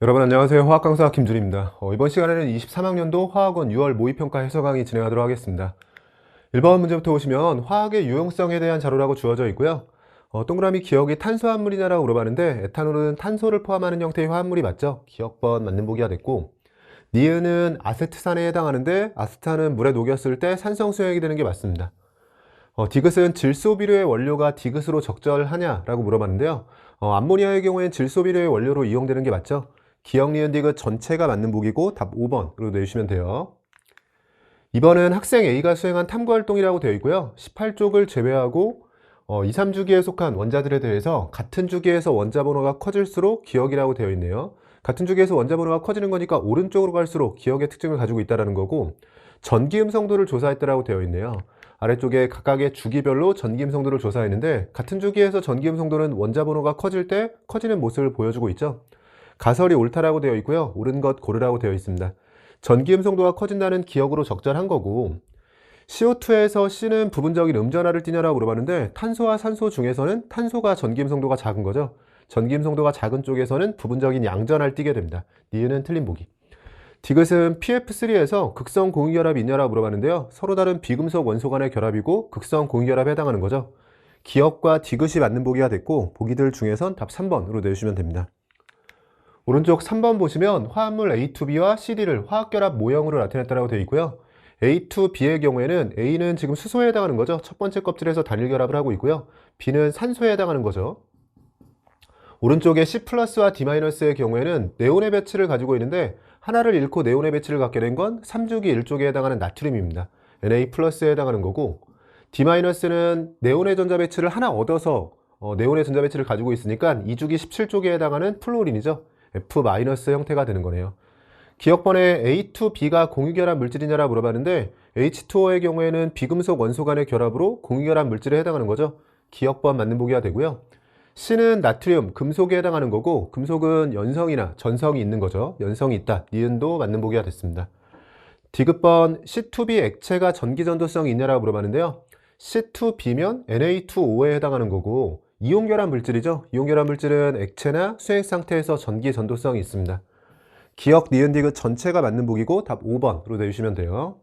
여러분 안녕하세요. 화학 강사 김준입니다. 이번 시간에는 23학년도 화학원 6월 모의평가 해설 강의 진행하도록 하겠습니다. 1번 문제부터 보시면 화학의 유용성에 대한 자료라고 주어져 있고요. 동그라미 기억이 탄수화물이냐라고 물어봤는데 에탄올은 탄소를 포함하는 형태의 화합물이 맞죠? 기억번 맞는 보기가 됐고, 니은은 아세트산에 해당하는데 아세트산은 물에 녹였을 때 산성 수용이 되는 게 맞습니다. 디귿은 질소비료의 원료가 디귿으로 적절하냐라고 물어봤는데요. 암모니아의 경우엔 질소비료의 원료로 이용되는 게 맞죠? 기억, 니은, 디귿 전체가 맞는 보기고 답 5번으로 내주시면 돼요. 2번은 학생 A가 수행한 탐구활동이라고 되어 있고요. 18쪽을 제외하고 2, 3주기에 속한 원자들에 대해서 같은 주기에서 원자 번호가 커질수록 기억이라고 되어 있네요. 같은 주기에서 원자 번호가 커지는 거니까 오른쪽으로 갈수록 기억의 특징을 가지고 있다는 거고, 전기 음성도를 조사했다라고 되어 있네요. 아래쪽에 각각의 주기별로 전기 음성도를 조사했는데 같은 주기에서 전기 음성도는 원자 번호가 커질 때 커지는 모습을 보여주고 있죠. 가설이 옳다라고 되어 있고요. 옳은 것 고르라고 되어 있습니다. 전기 음성도가 커진다는 기억으로 적절한 거고, CO2에서 C는 부분적인 음전하를 띠냐라고 물어봤는데 탄소와 산소 중에서는 탄소가 전기 음성도가 작은 거죠. 전기 음성도가 작은 쪽에서는 부분적인 양전하를 띠게 됩니다. 니은은 틀린 보기. 디귿은 PF3에서 극성 공유결합이 있냐라고 물어봤는데요. 서로 다른 비금속 원소 간의 결합이고 극성 공유결합에 해당하는 거죠. 기억과 디귿이 맞는 보기가 됐고, 보기들 중에선 답 3번으로 내주시면 됩니다. 오른쪽 3번 보시면 화합물 A2B와 CD를 화학결합 모형으로 나타냈다고 되어 있고요. A2B의 경우에는 A는 지금 수소에 해당하는 거죠. 첫 번째 껍질에서 단일 결합을 하고 있고요. B는 산소에 해당하는 거죠. 오른쪽에 C 플러스와 D-의 경우에는 네온의 배치를 가지고 있는데 하나를 잃고 네온의 배치를 갖게 된 건 3주기 1쪽에 해당하는 나트륨입니다. Na 플러스에 해당하는 거고, D-는 네온의 전자 배치를 하나 얻어서 네온의 전자 배치를 가지고 있으니까 2주기 17쪽에 해당하는 플로린이죠. F- 형태가 되는 거네요. 기억번에 A2B가 공유결합 물질이냐라 물어봤는데 H2O의 경우에는 비금속 원소 간의 결합으로 공유결합 물질에 해당하는 거죠. 기억번 맞는 보기가 되고요. C는 나트륨, 금속에 해당하는 거고, 금속은 연성이나 전성이 있는 거죠. 연성이 있다. 니은도 맞는 보기가 됐습니다. 디귿번 C2B 액체가 전기전도성이 있냐라고 물어봤는데요. C2B면 Na2O에 해당하는 거고, 이온결합 물질이죠. 이온결합 물질은 액체나 수액 상태에서 전기 전도성이 있습니다. 기억, 니은, 디귿 전체가 맞는 보기고 답 5번으로 내주시면 돼요.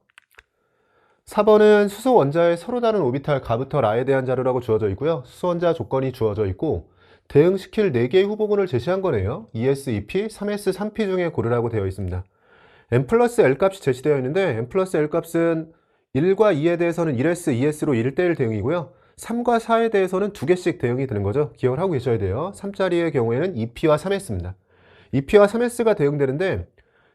4번은 수소 원자의 서로 다른 오비탈 가부터 라에 대한 자료라고 주어져 있고요. 수소 원자 조건이 주어져 있고 대응시킬 4개의 후보군을 제시한 거네요. ES, EP, 3S, 3P 중에 고르라고 되어 있습니다. n 플러스 L 값이 제시되어 있는데 n 플러스 L 값은 1과 2에 대해서는 1S, 2S로 1대1 대응이고요. 3과 4에 대해서는 2개씩 대응이 되는 거죠. 기억을 하고 계셔야 돼요. 3자리의 경우에는 2P와 3S입니다. 2P와 3S가 대응되는데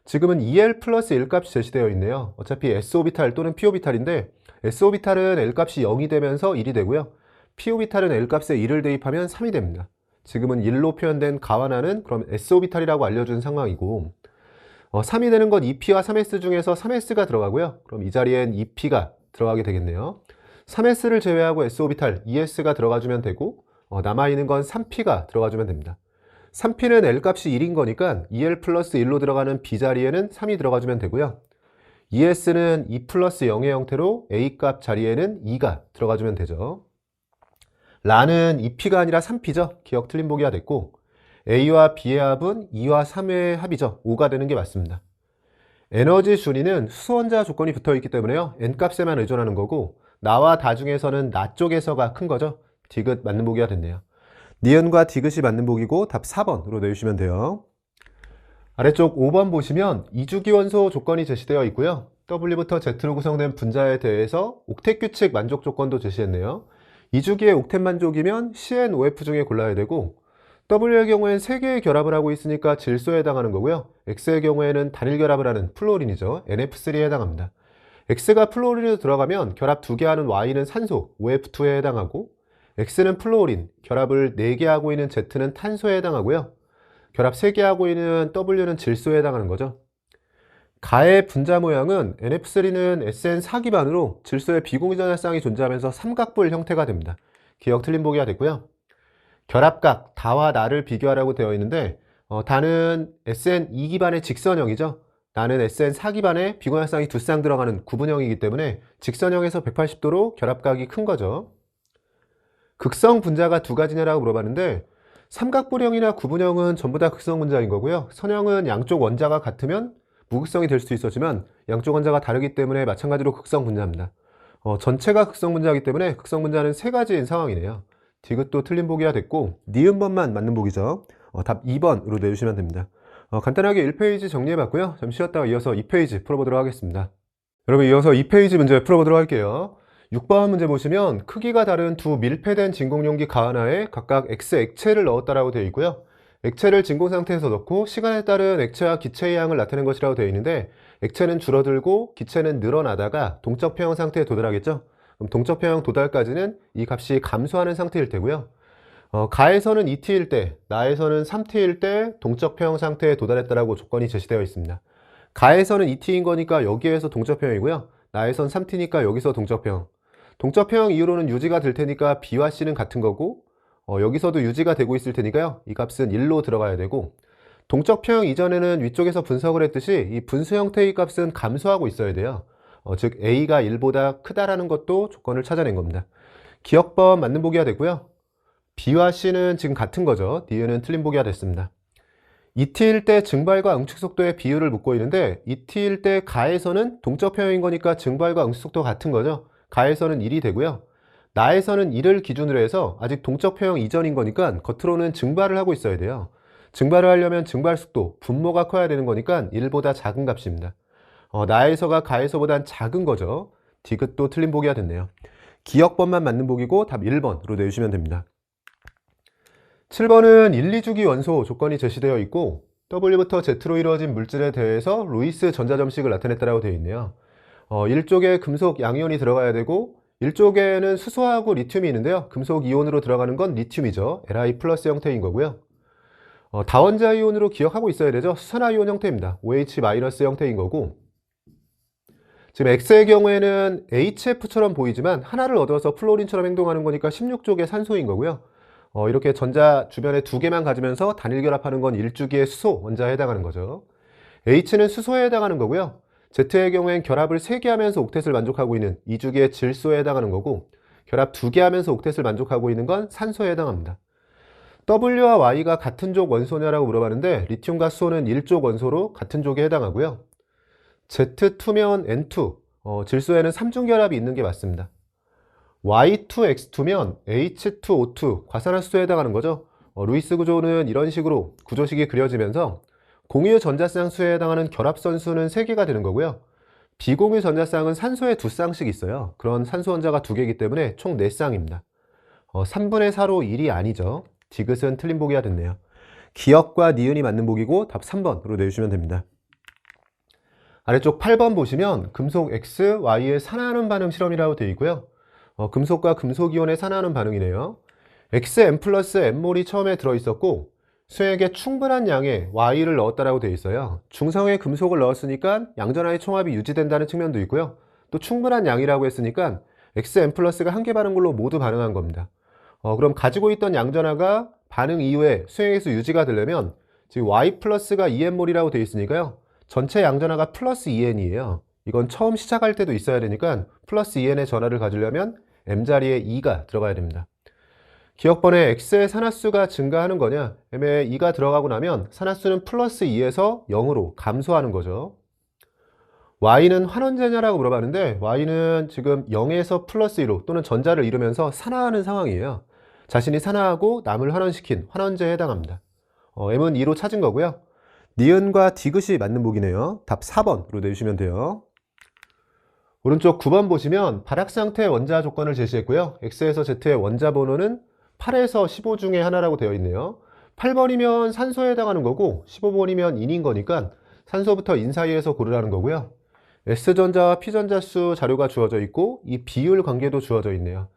지금은 2L 플러스 1 값이 제시되어 있네요. 어차피 S오비탈 또는 P오비탈인데 S오비탈은 L 값이 0이 되면서 1이 되고요. P오비탈은 L 값에 1을 대입하면 3이 됩니다. 지금은 1로 표현된 가와나는 그럼 S오비탈이라고 알려준 상황이고, 3이 되는 건 2P와 3S 중에서 3S가 들어가고요. 그럼 이 자리엔 2P가 들어가게 되겠네요. 3S를 제외하고 S오비탈 2S가 들어가주면 되고, 남아있는 건 3P가 들어가주면 됩니다. 3P는 L값이 1인 거니까 2L 플러스 1로 들어가는 B자리에는 3이 들어가주면 되고요. ES는 2 플러스 0의 형태로 A값 자리에는 2가 들어가주면 되죠. 라는 2P가 아니라 3P죠. 기억 틀린 보기가 됐고, A와 B의 합은 2와 3의 합이죠. 5가 되는 게 맞습니다. 에너지 준위는 수소원자 조건이 붙어 있기 때문에요. N값에만 의존하는 거고, 나와 다 중에서는 나 쪽에서가 큰 거죠. 디귿 맞는 보기가 됐네요. 니은과 디귿이 맞는 보기고 답 4번으로 내주시면 돼요. 아래쪽 5번 보시면 이주기 원소 조건이 제시되어 있고요. W부터 Z로 구성된 분자에 대해서 옥텟 규칙 만족 조건도 제시했네요. 이주기의 옥텟 만족이면 CnOF 중에 골라야 되고, W의 경우엔 3개의 결합을 하고 있으니까 질소에 해당하는 거고요. X의 경우에는 단일 결합을 하는 플로린이죠. NF3에 해당합니다. X가 플로린으로 들어가면 결합 2개 하는 Y는 산소, OF2에 해당하고, X는 플로린, 결합을 4개 하고 있는 Z는 탄소에 해당하고요. 결합 3개 하고 있는 W는 질소에 해당하는 거죠. 가의 분자 모양은 NF3는 SN4 기반으로 질소의 비공유전화쌍이 존재하면서 삼각뿔 형태가 됩니다. 기억 틀린 보기가 됐고요. 결합각, 다와 나를 비교하라고 되어 있는데 다는 SN2 기반의 직선형이죠. 나는 SN4 기반의 비공유전화쌍이 두 쌍 들어가는 구분형이기 때문에 직선형에서 180도로 결합각이 큰 거죠. 극성 분자가 두 가지냐라고 물어봤는데 삼각불형이나 구분형은 전부 다 극성 분자인 거고요. 선형은 양쪽 원자가 같으면 무극성이 될 수도 있었지만 양쪽 원자가 다르기 때문에 마찬가지로 극성 분자입니다. 전체가 극성 분자이기 때문에 극성 분자는 세 가지인 상황이네요. 디귿도 틀린 보기가 됐고 니은번만 맞는 보기죠. 답 2번으로 내주시면 됩니다. 간단하게 1페이지 정리해봤고요. 잠시 쉬었다가 이어서 2페이지 풀어보도록 하겠습니다. 여러분, 이어서 2페이지 문제 풀어보도록 할게요. 6번 문제 보시면 크기가 다른 두 밀폐된 진공용기 가하나에 각각 X 액체를 넣었다라고 되어 있고요. 액체를 진공 상태에서 넣고 시간에 따른 액체와 기체의 양을 나타낸 것이라고 되어 있는데, 액체는 줄어들고 기체는 늘어나다가 동적 평형 상태에 도달하겠죠. 그럼 동적 평형 도달까지는 이 값이 감소하는 상태일 테고요. 가에서는 2t일 때, 나에서는 3t일 때 동적 평형 상태에 도달했다라고 조건이 제시되어 있습니다. 가에서는 2t인 거니까 여기에서 동적 평형이고요. 나에선 3t니까 여기서 동적 평형. 동적 평형 이후로는 유지가 될 테니까 B와 C는 같은 거고, 여기서도 유지가 되고 있을 테니까요. 이 값은 1로 들어가야 되고, 동적 평형 이전에는 위쪽에서 분석을 했듯이 이 분수 형태의 값은 감소하고 있어야 돼요. 즉 A가 1보다 크다라는 것도 조건을 찾아낸 겁니다. 기억번 맞는 보기가 됐고요. B와 C는 지금 같은 거죠. D는 틀린 보기가 됐습니다. 2t일 때 증발과 응축 속도의 비율을 묻고 있는데 2t일 때 가에서는 동적 평형인 거니까 증발과 응축 속도가 같은 거죠. 가에서는 1이 되고요. 나에서는 1을 기준으로 해서 아직 동적 평형 이전인 거니까 겉으로는 증발을 하고 있어야 돼요. 증발을 하려면 증발 속도, 분모가 커야 되는 거니까 1보다 작은 값입니다. 나에서가 가에서보단 작은 거죠. 디귿도 틀린 보기가 됐네요. 기억번만 맞는 보기고 답 1번으로 내주시면 됩니다. 7번은 1, 2주기 원소 조건이 제시되어 있고 W부터 Z로 이루어진 물질에 대해서 루이스 전자점식을 나타냈다고 되어 있네요. 1쪽에 금속 양이온이 들어가야 되고 1쪽에는 수소하고 리튬이 있는데요. 금속 이온으로 들어가는 건 리튬이죠. Li 플러스 형태인 거고요. 다원자 이온으로 기억하고 있어야 되죠. 수산화 이온 형태입니다. OH 마이너스 형태인 거고, 지금 X의 경우에는 HF처럼 보이지만 하나를 얻어서 플로린처럼 행동하는 거니까 16쪽의 산소인 거고요. 이렇게 전자 주변에 두 개만 가지면서 단일 결합하는 건 1주기의 수소 원자에 해당하는 거죠. H는 수소에 해당하는 거고요. Z의 경우엔 결합을 3개 하면서 옥텟을 만족하고 있는 2주기의 질소에 해당하는 거고, 결합 2개 하면서 옥텟을 만족하고 있는 건 산소에 해당합니다. W와 Y가 같은 족 원소냐라고 물어봤는데 리튬과 수소는 1족 원소로 같은 족에 해당하고요. Z2면 N2, 질소에는 3중결합이 있는 게 맞습니다. Y2X2면 H2O2, 과산화수소에 해당하는 거죠. 루이스 구조는 이런 식으로 구조식이 그려지면서 공유 전자쌍수에 해당하는 결합선수는 3개가 되는 거고요. 비공유 전자쌍은 산소에 2쌍씩 있어요. 그런 산소 원자가 2개이기 때문에 총 4쌍입니다. 3분의 4로 1이 아니죠. 디귿은 틀린 보기가 됐네요. 기억과 니은이 맞는 보기고 답 3번으로 내주시면 됩니다. 아래쪽 8번 보시면 금속 X, Y의 산화하는 반응 실험이라고 되어 있고요. 금속과 금속이온의 산화하는 반응이네요. XM 플러스 M몰이 처음에 들어있었고 수액에 충분한 양의 Y를 넣었다라고 되어 있어요. 중성의 금속을 넣었으니까 양전하의 총합이 유지된다는 측면도 있고요. 또 충분한 양이라고 했으니까 XM 플러스가 한 개 반응물로 모두 반응한 겁니다. 그럼 가지고 있던 양전하가 반응 이후에 수액에서 유지가 되려면 지금 Y 플러스가 2N몰이라고 되어 있으니까요. 전체 양전하가 플러스 2N이에요. 이건 처음 시작할 때도 있어야 되니까 플러스 2N의 전하를 가지려면 M자리에 2가 들어가야 됩니다. 기억번에 X의 산화수가 증가하는 거냐, M에 2가 들어가고 나면 산화수는 플러스 2에서 0으로 감소하는 거죠. Y는 환원제냐라고 물어봤는데 Y는 지금 0에서 플러스 2로 또는 전자를 잃으면서 산화하는 상황이에요. 자신이 산화하고 남을 환원시킨 환원제에 해당합니다. M은 2로 찾은 거고요. 니은과 디귿이 맞는 보기네요. 답 4번으로 내주시면 돼요. 오른쪽 9번 보시면 발학상태 원자 조건을 제시했고요. X에서 Z의 원자 번호는 8에서 15 중에 하나라고 되어 있네요. 8번이면 산소에 해당하는 거고 15번이면 인인 거니까 산소부터 인 사이에서 고르라는 거고요. S전자와 P전자 수 자료가 주어져 있고 이 비율 관계도 주어져 있네요.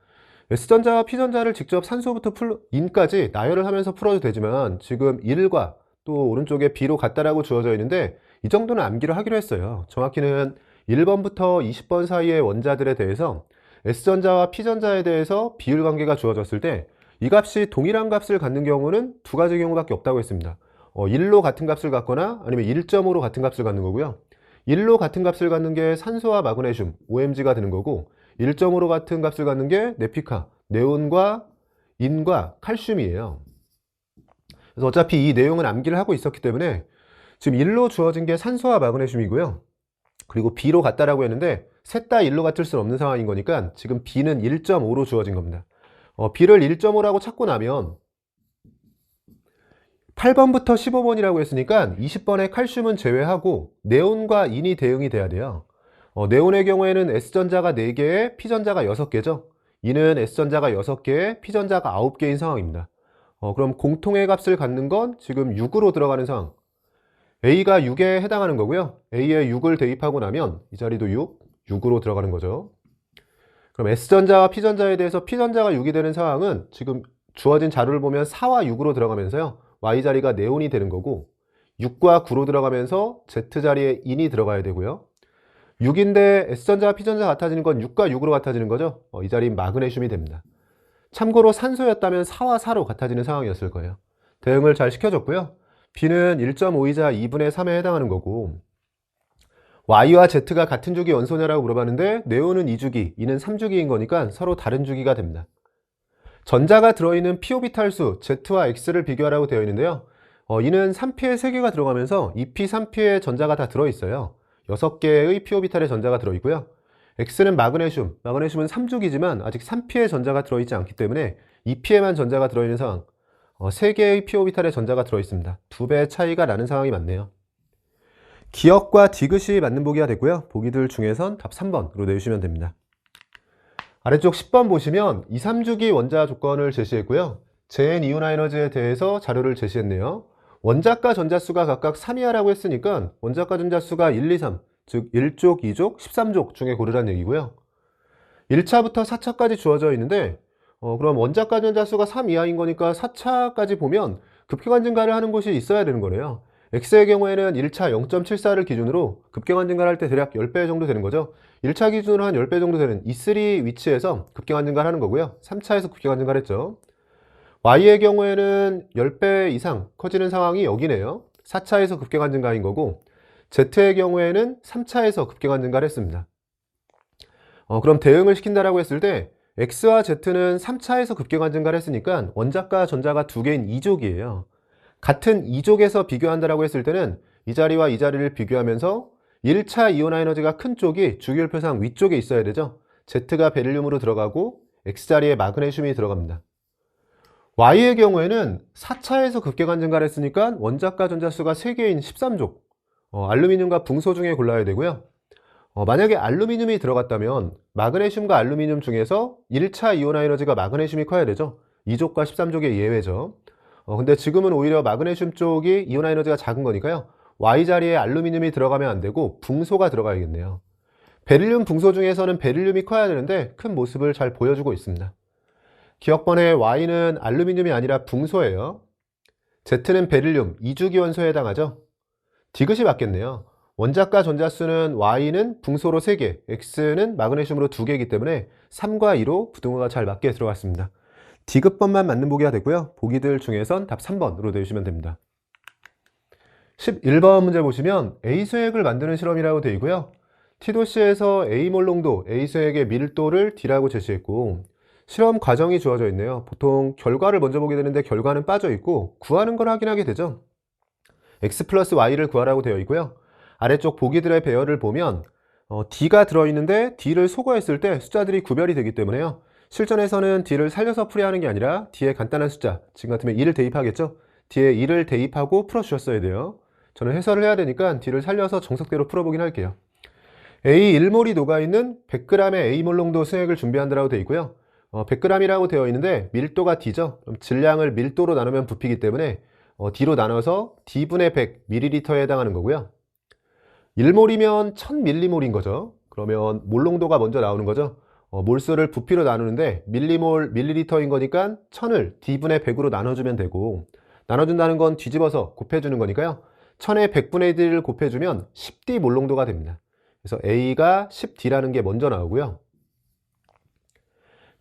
S전자와 P전자를 직접 산소부터 인까지 나열을 하면서 풀어도 되지만 지금 1과 또 오른쪽에 B로 같다라고 주어져 있는데 이 정도는 암기를 하기로 했어요. 정확히는 1번부터 20번 사이의 원자들에 대해서 S전자와 P전자에 대해서 비율 관계가 주어졌을 때 이 값이 동일한 값을 갖는 경우는 두 가지 경우밖에 없다고 했습니다. 1로 같은 값을 갖거나 아니면 1.5로 같은 값을 갖는 거고요. 1로 같은 값을 갖는 게 산소와 마그네슘, OMg가 되는 거고 1.5로 같은 값을 갖는 게 네피카, 네온과 인과 칼슘이에요. 그래서 어차피 이 내용은 암기를 하고 있었기 때문에 지금 1로 주어진 게 산소와 마그네슘이고요. 그리고 B로 같다라고 했는데 셋 다 1로 같을 수는 없는 상황인 거니까 지금 B는 1.5로 주어진 겁니다. B를 1.5라고 찾고 나면 8번부터 15번이라고 했으니까 20번의 칼슘은 제외하고 네온과 인이 대응이 돼야 돼요. 네온의 경우에는 S전자가 4개에 P전자가 6개죠. 이는 S전자가 6개에 P전자가 9개인 상황입니다. 그럼 공통의 값을 갖는 건 지금 6으로 들어가는 상황. A가 6에 해당하는 거고요. A에 6을 대입하고 나면 이 자리도 6으로 들어가는 거죠. 그럼 S전자와 P전자에 대해서 P전자가 6이 되는 상황은 지금 주어진 자료를 보면 4와 6으로 들어가면서요. Y자리가 네온이 되는 거고 6과 9로 들어가면서 Z자리에 인이 들어가야 되고요. 6인데 S전자와 P전자 같아지는 건 6과 6으로 같아지는 거죠. 이 자리는 마그네슘이 됩니다. 참고로 산소였다면 4와 4로 같아지는 상황이었을 거예요. 대응을 잘 시켜줬고요. B는 1.5이자 2분의 3에 해당하는 거고 Y와 Z가 같은 주기 원소냐라고 물어봤는데 네온은 2주기, 이는 3주기인 거니까 서로 다른 주기가 됩니다. 전자가 들어있는 P오비탈 수 Z와 X를 비교하라고 되어 있는데요. 이는 3P에 3개가 들어가면서 2P, 3P에 전자가 다 들어있어요. 6개의 P오비탈에 전자가 들어있고요. X는 마그네슘은 3주기지만 아직 3P에 전자가 들어있지 않기 때문에 2P에만 전자가 들어있는 상황. 3개의 P오비탈에 전자가 들어있습니다. 2배의 차이가 나는 상황이 맞네요. 기억과 디귿이 맞는 보기가 됐고요. 보기들 중에선 답 3번으로 내주시면 됩니다. 아래쪽 10번 보시면 2, 3주기 원자 조건을 제시했고요. 재N 이온화 에너지에 대해서 자료를 제시했네요. 원자과 전자수가 각각 3이하라고 했으니까 원자과 전자수가 1, 2, 3, 즉 1족, 2족, 13족 중에 고르란 얘기고요. 1차부터 4차까지 주어져 있는데 그럼 원자과 전자수가 3 이하인 거니까 4차까지 보면 급격한 증가를 하는 곳이 있어야 되는 거네요. X의 경우에는 1차 0.74를 기준으로 급격한 증가를 할 때 대략 10배 정도 되는 거죠. 1차 기준으로 한 10배 정도 되는 E3 위치에서 급격한 증가를 하는 거고요. 3차에서 급격한 증가를 했죠. Y의 경우에는 10배 이상 커지는 상황이 여기네요. 4차에서 급격한 증가인 거고 Z의 경우에는 3차에서 급격한 증가를 했습니다. 그럼 대응을 시킨다라고 했을 때 X와 Z는 3차에서 급격한 증가를 했으니까 원자과 전자가 2개인 2족이에요. 같은 2족에서 비교한다라고 했을 때는 이 자리와 이 자리를 비교하면서 1차 이온화 에너지가 큰 쪽이 주기율표상 위쪽에 있어야 되죠. Z가 베릴륨으로 들어가고 X자리에 마그네슘이 들어갑니다. Y의 경우에는 4차에서 급격한 증가를 했으니까 원자과 전자수가 3개인 13족, 알루미늄과 붕소 중에 골라야 되고요. 만약에 알루미늄이 들어갔다면 마그네슘과 알루미늄 중에서 1차 이온화 에너지가 마그네슘이 커야 되죠. 2족과 13족의 예외죠. 근데 지금은 오히려 마그네슘 쪽이 이온화 에너지가 작은 거니까요. Y자리에 알루미늄이 들어가면 안 되고 붕소가 들어가야겠네요. 베릴륨 붕소 중에서는 베릴륨이 커야 되는데 큰 모습을 잘 보여주고 있습니다. 기억번에 Y는 알루미늄이 아니라 붕소예요. Z는 베릴륨 2주기 원소에 해당하죠. 디귿이 맞겠네요. 원자과 전자수는 Y는 붕소로 3개, X는 마그네슘으로 2개이기 때문에 3과 2로 부등호가 잘 맞게 들어갔습니다. 디귿번만 맞는 보기가 되고요. 보기들 중에선 답 3번으로 내주시면 됩니다. 11번 문제 보시면 A수액을 만드는 실험이라고 되어 있고요. T도시에서 A몰 농도, A수액의 밀도를 D라고 제시했고 실험 과정이 주어져 있네요. 보통 결과를 먼저 보게 되는데 결과는 빠져 있고 구하는 걸 확인하게 되죠. X 플러스 Y를 구하라고 되어 있고요. 아래쪽 보기들의 배열을 보면 D가 들어있는데 D를 소거했을 때 숫자들이 구별이 되기 때문에요. 실전에서는 D를 살려서 풀이하는 게 아니라 D에 간단한 숫자, 지금 같으면 2를 대입하겠죠? D에 2를 대입하고 풀어주셨어야 돼요. 저는 해설을 해야 되니까 D를 살려서 정석대로 풀어보긴 할게요. A 1몰이 녹아있는 100g의 A몰 농도 수액을 준비한다라고 되어 있고요. 100g이라고 되어 있는데 밀도가 D죠. 그럼 질량을 밀도로 나누면 부피이기 때문에 D로 나눠서 D분의 100ml에 해당하는 거고요. 1몰이면 1000ml인 거죠. 그러면 몰 농도가 먼저 나오는 거죠. 몰수를 부피로 나누는데 밀리몰, 밀리리터인 거니까 1000을 D분의 100으로 나눠주면 되고 나눠준다는 건 뒤집어서 곱해주는 거니까요. 1000에 100분의 1을 곱해주면 10D 몰 농도가 됩니다. 그래서 A가 10D라는 게 먼저 나오고요.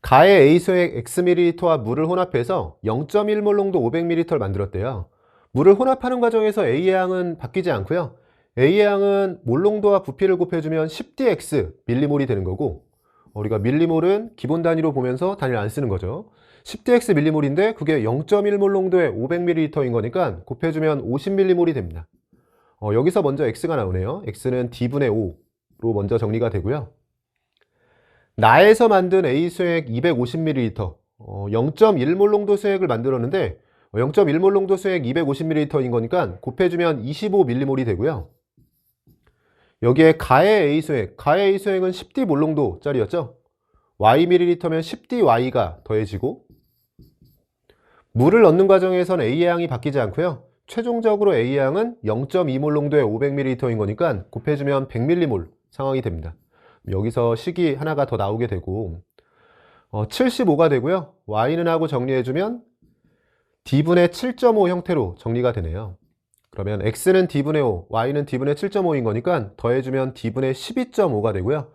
가의 A수액 Xml와 물을 혼합해서 0.1몰 농도 500ml를 만들었대요. 물을 혼합하는 과정에서 A의 양은 바뀌지 않고요. A의 양은 몰 농도와 부피를 곱해주면 10dx 밀리몰이 되는 거고 우리가 밀리몰은 기본 단위로 보면서 단위를 안 쓰는 거죠. 10dx 밀리몰인데 그게 0.1몰 농도의 500ml인 거니까 곱해주면 50ml이 됩니다. 여기서 먼저 x가 나오네요. x는 d분의 5로 먼저 정리가 되고요. 나에서 만든 A 수액 250ml, 0.1몰 농도 수액을 만들었는데 0.1몰 농도 수액 250ml인 거니까 곱해주면 25ml이 되고요. 여기에 가의 A 수액, 가의 A 수액은 10D 몰 농도짜리였죠. Y ml면 10DY가 더해지고 물을 넣는 과정에선 A의 양이 바뀌지 않고요. 최종적으로 A의 양은 0.2몰 농도의 500ml인 거니까 곱해주면 100ml 상황이 됩니다. 여기서 식이 하나가 더 나오게 되고 75가 되고요. Y는 하고 정리해주면 D분의 7.5 형태로 정리가 되네요. 그러면 X는 D분의 5, Y는 D분의 7.5인 거니까 더해주면 D분의 12.5가 되고요.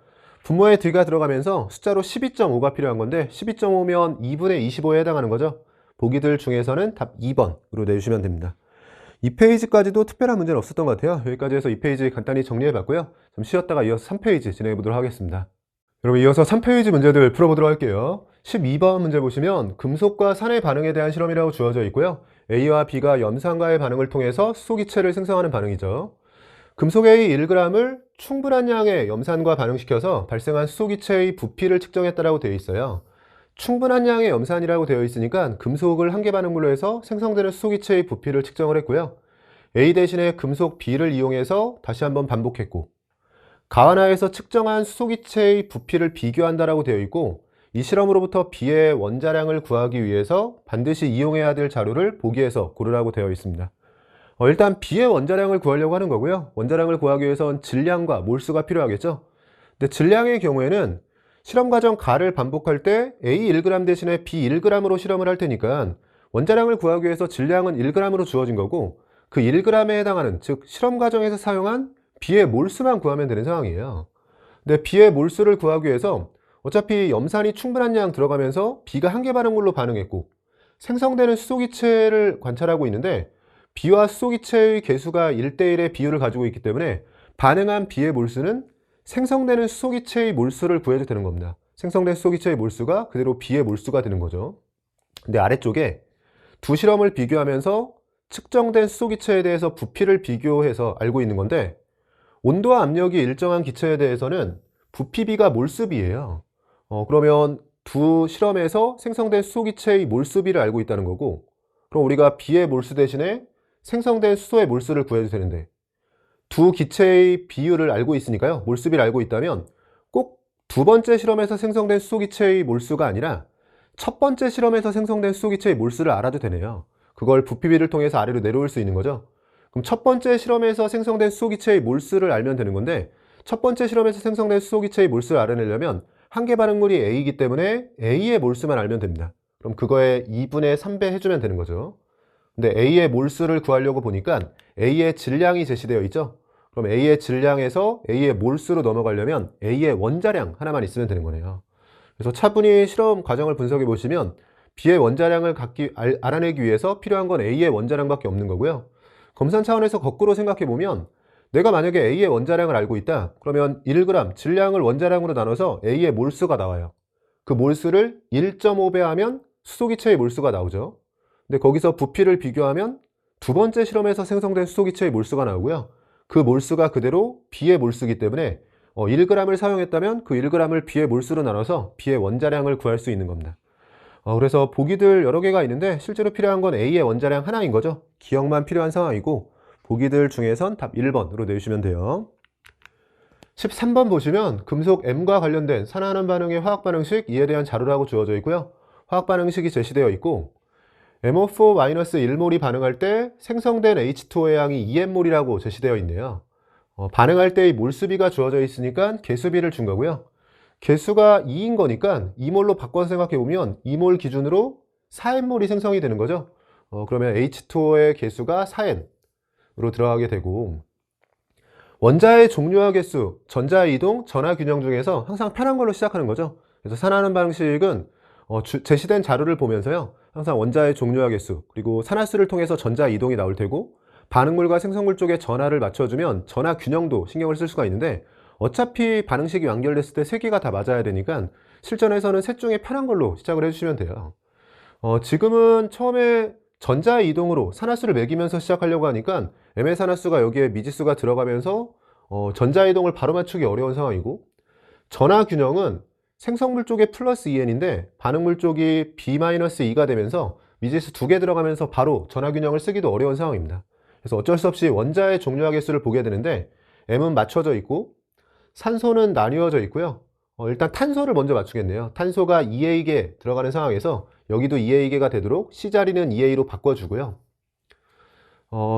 분모에 D가 들어가면서 숫자로 12.5가 필요한 건데 12.5면 2분의 25에 해당하는 거죠. 보기들 중에서는 답 2번으로 내주시면 됩니다. 2페이지까지도 특별한 문제는 없었던 것 같아요. 여기까지 해서 2페이지 간단히 정리해 봤고요. 좀 쉬었다가 이어서 3페이지 진행해 보도록 하겠습니다. 여러분 이어서 3페이지 문제들 풀어보도록 할게요. 12번 문제 보시면 금속과 산의 반응에 대한 실험이라고 주어져 있고요. A와 B가 염산과의 반응을 통해서 수소기체를 생성하는 반응이죠. 금속 A 1g을 충분한 양의 염산과 반응시켜서 발생한 수소기체의 부피를 측정했다라고 되어 있어요. 충분한 양의 염산이라고 되어 있으니까 금속을 한계 반응물로 해서 생성되는 수소기체의 부피를 측정을 했고요. A 대신에 금속 B를 이용해서 다시 한번 반복했고 가하나에서 측정한 수소기체의 부피를 비교한다라고 되어 있고 이 실험으로부터 B의 원자량을 구하기 위해서 반드시 이용해야 될 자료를 보기에서 고르라고 되어 있습니다. 일단 B의 원자량을 구하려고 하는 거고요. 원자량을 구하기 위해선 질량과 몰수가 필요하겠죠. 근데 질량의 경우에는 실험 과정 가를 반복할 때 A 1g 대신에 B 1g으로 실험을 할 테니까 원자량을 구하기 위해서 질량은 1g으로 주어진 거고 그 1g에 해당하는 즉 실험 과정에서 사용한 B의 몰수만 구하면 되는 상황이에요. 근데 B의 몰수를 구하기 위해서 어차피 염산이 충분한 양 들어가면서 B가 한계 반응물로 반응했고 생성되는 수소기체를 관찰하고 있는데 B와 수소기체의 개수가 1대1의 비율을 가지고 있기 때문에 반응한 B의 몰수는 생성되는 수소기체의 몰수를 구해도 되는 겁니다. 생성된 수소기체의 몰수가 그대로 B의 몰수가 되는 거죠. 근데 아래쪽에 두 실험을 비교하면서 측정된 수소기체에 대해서 부피를 비교해서 알고 있는 건데 온도와 압력이 일정한 기체에 대해서는 부피비가 몰수비예요. 그러면 두 실험에서 생성된 수소기체의 몰수비를 알고 있다는 거고 그럼 우리가 B의 몰수 대신에 생성된 수소의 몰수를 구해도 되는데 두 기체의 비율을 알고 있으니까요. 몰수비를 알고 있다면 꼭 두 번째 실험에서 생성된 수소기체의 몰수가 아니라 첫 번째 실험에서 생성된 수소기체의 몰수를 알아도 되네요. 그걸 부피비를 통해서 아래로 내려올 수 있는 거죠. 그럼 첫 번째 실험에서 생성된 수소기체의 몰수를 알면 되는 건데 첫 번째 실험에서 생성된 수소기체의 몰수를 알아내려면 한계 반응물이 A이기 때문에 A의 몰수만 알면 됩니다. 그럼 그거에 2분의 3배 해주면 되는 거죠. 근데 A의 몰수를 구하려고 보니까 A의 질량이 제시되어 있죠. 그럼 A의 질량에서 A의 몰수로 넘어가려면 A의 원자량 하나만 있으면 되는 거네요. 그래서 차분히 실험 과정을 분석해 보시면 B의 원자량을 알아내기 위해서 필요한 건 A의 원자량밖에 없는 거고요. 검산 차원에서 거꾸로 생각해 보면 내가 만약에 A의 원자량을 알고 있다. 그러면 1g 질량을 원자량으로 나눠서 A의 몰수가 나와요. 그 몰수를 1.5배 하면 수소기체의 몰수가 나오죠. 근데 거기서 부피를 비교하면 두 번째 실험에서 생성된 수소기체의 몰수가 나오고요. 그 몰수가 그대로 B의 몰수이기 때문에 1g을 사용했다면 그 1g을 B의 몰수로 나눠서 B의 원자량을 구할 수 있는 겁니다. 그래서 보기들 여러 개가 있는데 실제로 필요한 건 A의 원자량 하나인 거죠. 기억만 필요한 상황이고 보기들 중에선 답 1번으로 내주시면 돼요. 13번 보시면 금속 M과 관련된 산화하는 반응의 화학 반응식 이에 대한 자료라고 주어져 있고요. 화학 반응식이 제시되어 있고 MO4-1몰이 반응할 때 생성된 H2O의 양이 2M몰이라고 제시되어 있네요. 반응할 때의 몰수비가 주어져 있으니까 개수비를 준 거고요. 개수가 2인 거니까 2몰로 바꿔서 생각해 보면 2몰 기준으로 4N몰이 생성이 되는 거죠. 그러면 H2O의 개수가 4N으로 들어가게 되고 원자의 종류와 개수, 전자의 이동, 전하 균형 중에서 항상 편한 걸로 시작하는 거죠. 그래서 산화하는 방식은 제시된 자료를 보면서요. 항상 원자의 종류와 개수, 그리고 산화수를 통해서 전자 이동이 나올 테고 반응물과 생성물 쪽에 전하를 맞춰주면 전하 균형도 신경을 쓸 수가 있는데 어차피 반응식이 완결됐을 때 세 개가 다 맞아야 되니까 실전에서는 셋 중에 편한 걸로 시작을 해주시면 돼요. 지금은 처음에 전자의 이동으로 산화수를 매기면서 시작하려고 하니까 M의 산화수가 여기에 미지수가 들어가면서 전자의 이동을 바로 맞추기 어려운 상황이고, 전하균형은 생성물 쪽에 플러스 2n인데 반응물 쪽이 B-2가 되면서 미지수 2개 들어가면서 바로 전하균형을 쓰기도 어려운 상황입니다. 그래서 어쩔 수 없이 원자의 종류와 개수를 보게 되는데 M은 맞춰져 있고 산소는 나뉘어져 있고요. 일단 탄소를 먼저 맞추겠네요. 탄소가 2A개 들어가는 상황에서 여기도 2A개가 되도록 C자리는 2A로 바꿔주고요.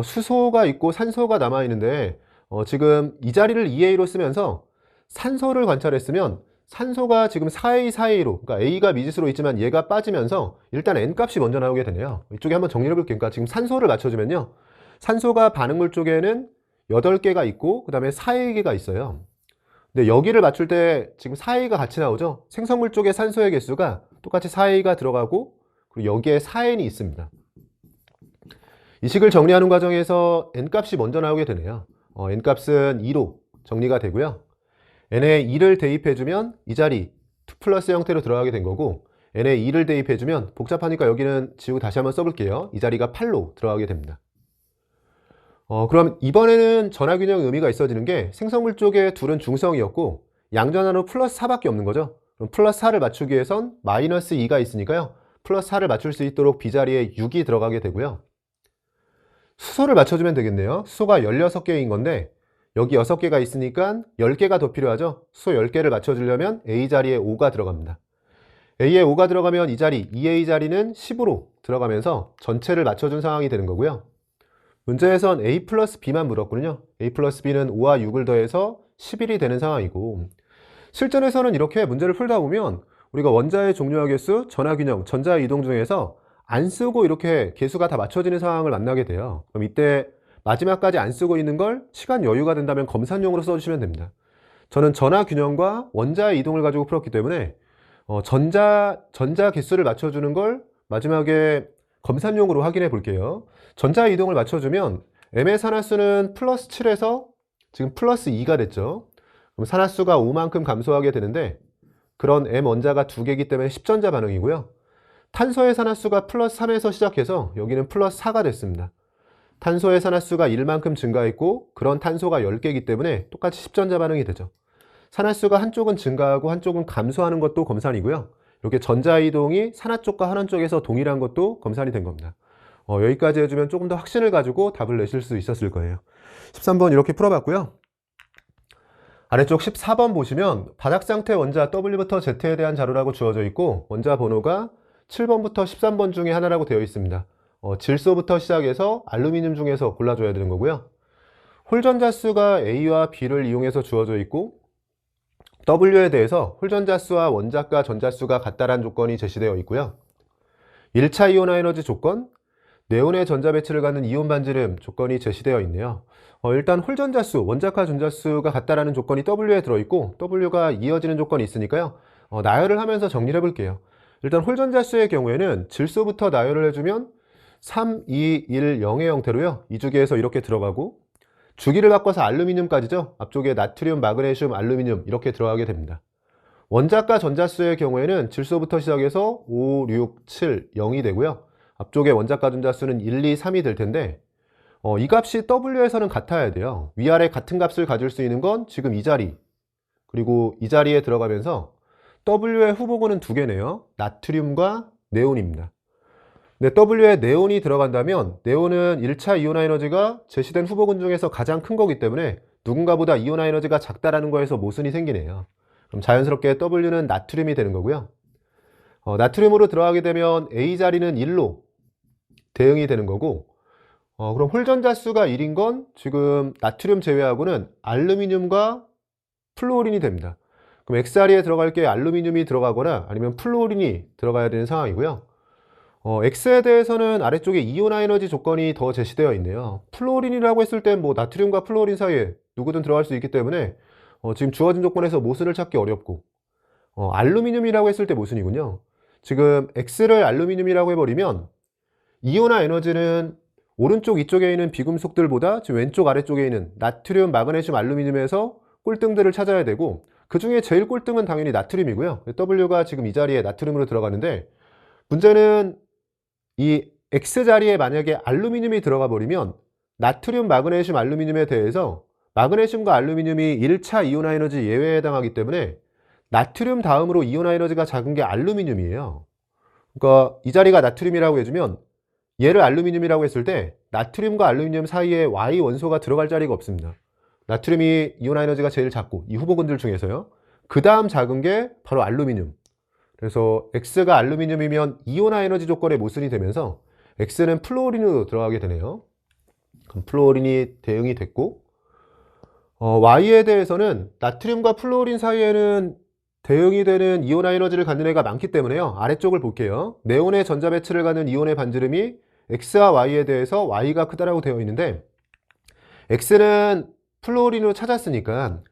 수소가 있고 산소가 남아있는데 지금 이 자리를 2A로 쓰면서 산소를 관찰했으면 산소가 지금 4A, 4A로, 그러니까 A가 미지수로 있지만 얘가 빠지면서 일단 N값이 먼저 나오게 되네요. 이쪽에 한번 정리해 볼게요. 그러니까 지금 산소를 맞춰주면요. 산소가 반응물 쪽에는 8개가 있고 그 다음에 4A개가 있어요. 근데 여기를 맞출 때 지금 4A가 같이 나오죠. 생성물 쪽에 산소의 개수가 똑같이 4A가 들어가고 그리고 여기에 4N이 있습니다. 이 식을 정리하는 과정에서 N값이 먼저 나오게 되네요. N값은 2로 정리가 되고요. n에 2를 대입해주면 이 자리 2 플러스 형태로 들어가게 된 거고, n에 2를 대입해주면 복잡하니까 여기는 지우고 다시 한번 써볼게요. 이 자리가 8로 들어가게 됩니다. 그럼 이번에는 전하균형 의미가 있어지는 게 생성물 쪽에 둘은 중성이었고 양전하로 플러스 4밖에 없는 거죠. 그럼 플러스 4를 맞추기 위해선 마이너스 2가 있으니까요. 플러스 4를 맞출 수 있도록 B자리에 6이 들어가게 되고요. 수소를 맞춰주면 되겠네요. 수소가 16개인 건데 여기 6개가 있으니까 10개가 더 필요하죠. 수소 10개를 맞춰주려면 A자리에 5가 들어갑니다. A에 5가 들어가면 이 자리 2A 자리는 10으로 들어가면서 전체를 맞춰준 상황이 되는 거고요. 문제에선 A 플러스 B만 물었거든요. A 플러스 B는 5와 6을 더해서 11이 되는 상황이고, 실전에서는 이렇게 문제를 풀다 보면 우리가 원자의 종류와 개수, 전하균형, 전자의 이동 중에서 안 쓰고 이렇게 개수가 다 맞춰지는 상황을 만나게 돼요. 그럼 이때 마지막까지 안 쓰고 있는 걸 시간 여유가 된다면 검산용으로 써주시면 됩니다. 저는 전하균형과 원자의 이동을 가지고 풀었기 때문에 전자 개수를 맞춰주는 걸 마지막에 검산용으로 확인해 볼게요. 전자의 이동을 맞춰주면 M의 산화수는 플러스 7에서 지금 플러스 2가 됐죠. 그럼 산화수가 5만큼 감소하게 되는데 그런 M 원자가 2개이기 때문에 10전자 반응이고요. 탄소의 산화수가 플러스 3에서 시작해서 여기는 플러스 4가 됐습니다. 탄소의 산화수가 1만큼 증가했고 그런 탄소가 10개이기 때문에 똑같이 10전자 반응이 되죠. 산화수가 한쪽은 증가하고 한쪽은 감소하는 것도 검산이고요. 이렇게 전자이동이 산화 쪽과 환원 쪽에서 동일한 것도 검산이 된 겁니다. 여기까지 해주면 조금 더 확신을 가지고 답을 내실 수 있었을 거예요. 13번 이렇게 풀어봤고요. 아래쪽 14번 보시면 바닥상태 원자 W부터 Z에 대한 자료라고 주어져 있고 원자 번호가 7번부터 13번 중에 하나라고 되어 있습니다. 질소부터 시작해서 알루미늄 중에서 골라줘야 되는 거고요. 홀전자 수가 A와 B를 이용해서 주어져 있고 W에 대해서 홀전자 수와 원자가 전자 수가 같다라는 조건이 제시되어 있고요. 1차 이온화 에너지 조건, 네온의 전자 배치를 갖는 이온 반지름 조건이 제시되어 있네요. 일단 홀전자 수, 원자과 전자 수가 같다라는 조건이 W에 들어있고 W가 이어지는 조건이 있으니까요. 나열을 하면서 정리를 해볼게요. 일단 홀전자 수의 경우에는 질소부터 나열을 해주면 3, 2, 1, 0의 형태로요. 이 주기에서 이렇게 들어가고 주기를 바꿔서 알루미늄까지죠. 앞쪽에 나트륨, 마그네슘, 알루미늄 이렇게 들어가게 됩니다. 원자과 전자수의 경우에는 질소부터 시작해서 5, 6, 7, 0이 되고요. 앞쪽에 원자과 전자수는 1, 2, 3이 될 텐데 이 값이 W에서는 같아야 돼요. 위아래 같은 값을 가질 수 있는 건 지금 이 자리 그리고 이 자리에 들어가면서 W의 후보군은 2개네요. 나트륨과 네온입니다. 근데 W에 네온이 들어간다면 네온은 1차 이온화 에너지가 제시된 후보군 중에서 가장 큰 거기 때문에 누군가보다 이온화 에너지가 작다라는 거에서 모순이 생기네요. 그럼 자연스럽게 W는 나트륨이 되는 거고요. 나트륨으로 들어가게 되면 A자리는 1로 대응이 되는 거고 그럼 홀전자 수가 1인 건 지금 나트륨 제외하고는 알루미늄과 플루오린이 됩니다. 그럼 X자리에 들어갈 게 알루미늄이 들어가거나 아니면 플루오린이 들어가야 되는 상황이고요. X에 대해서는 아래쪽에 이온화 에너지 조건이 더 제시되어 있네요. 플루오린이라고 했을 때 뭐 나트륨과 플루오린 사이에 누구든 들어갈 수 있기 때문에 지금 주어진 조건에서 모순을 찾기 어렵고 알루미늄이라고 했을 때 모순이군요. 지금 X를 알루미늄이라고 해버리면 이온화 에너지는 오른쪽 이쪽에 있는 비금속들보다 지금 왼쪽 아래쪽에 있는 나트륨, 마그네슘, 알루미늄에서 꼴등들을 찾아야 되고, 그 중에 제일 꼴등은 당연히 나트륨이고요. W가 지금 이 자리에 나트륨으로 들어가는데, 문제는 이 X 자리에 만약에 알루미늄이 들어가 버리면 나트륨, 마그네슘, 알루미늄에 대해서 마그네슘과 알루미늄이 1차 이온화 에너지 예외에 해당하기 때문에 나트륨 다음으로 이온화 에너지가 작은 게 알루미늄이에요. 그러니까 이 자리가 나트륨이라고 해주면 얘를 알루미늄이라고 했을 때 나트륨과 알루미늄 사이에 Y 원소가 들어갈 자리가 없습니다. 나트륨이 이온화 에너지가 제일 작고 이 후보군들 중에서요. 그 다음 작은 게 바로 알루미늄. 그래서 X가 알루미늄이면 이온화 에너지 조건에 모순이 되면서 X는 플루오린으로 들어가게 되네요. 그럼 플루오린이 대응이 됐고, Y에 대해서는 나트륨과 플루오린 사이에는 대응이 되는 이온화 에너지를 갖는 애가 많기 때문에요. 아래쪽을 볼게요. 네온의 전자 배치를 갖는 이온의 반지름이 X와 Y에 대해서 Y가 크다라고 되어 있는데, X는 플루오린으로 찾았으니까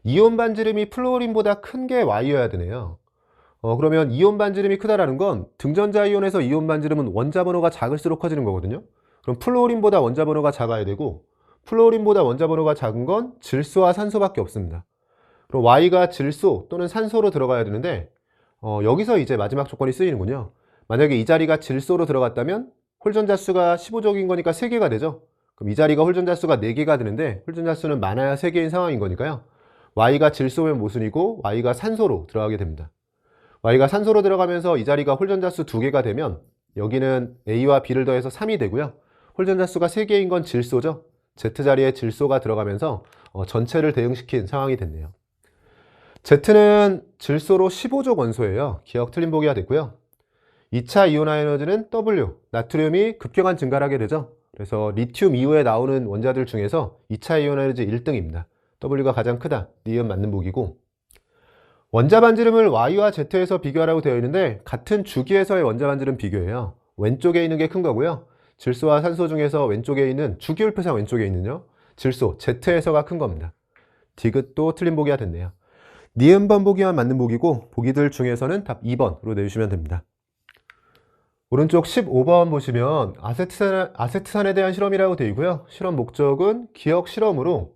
이온 반지름이 플루오린보다 큰 게 Y여야 되네요. 그러면 이온 반지름이 크다라는 건 등전자 이온에서 이온 반지름은 원자 번호가 작을수록 커지는 거거든요. 그럼 플루오린보다 원자 번호가 작아야 되고, 플루오린보다 원자 번호가 작은 건 질소와 산소밖에 없습니다. 그럼 Y가 질소 또는 산소로 들어가야 되는데, 여기서 이제 마지막 조건이 쓰이는군요. 만약에 이 자리가 질소로 들어갔다면 홀전자 수가 15족인 거니까 3개가 되죠. 그럼 이 자리가 홀전자 수가 4개가 되는데 홀전자 수는 많아야 3개인 상황인 거니까요. Y가 질소면 모순이고 Y가 산소로 들어가게 됩니다. Y가 산소로 들어가면서 이 자리가 홀전자 수 2개가 되면 여기는 A와 B를 더해서 3이 되고요. 홀전자 수가 3개인 건 질소죠. Z자리에 질소가 들어가면서 전체를 대응시킨 상황이 됐네요. Z는 질소로 15족 원소예요. 기억 틀린 보기가 됐고요. 2차 이온화 에너지는 W, 나트륨이 급격한 증가를 하게 되죠. 그래서 리튬 이후에 나오는 원자들 중에서 2차 이온화 에너지 1등입니다. W가 가장 크다. 니은 맞는 보기고, 원자 반지름을 Y와 Z에서 비교하라고 되어 있는데 같은 주기에서의 원자 반지름 비교예요. 왼쪽에 있는 게 큰 거고요. 질소와 산소 중에서 왼쪽에 있는 주기율표상 왼쪽에 있는요. 질소, Z에서가 큰 겁니다. 디귿도 틀린 보기가 됐네요. 니은번 보기만 맞는 보기고, 보기들 중에서는 답 2번으로 내주시면 됩니다. 오른쪽 15번 보시면 아세트산에 대한 실험이라고 되어 있고요. 실험 목적은 기억 실험으로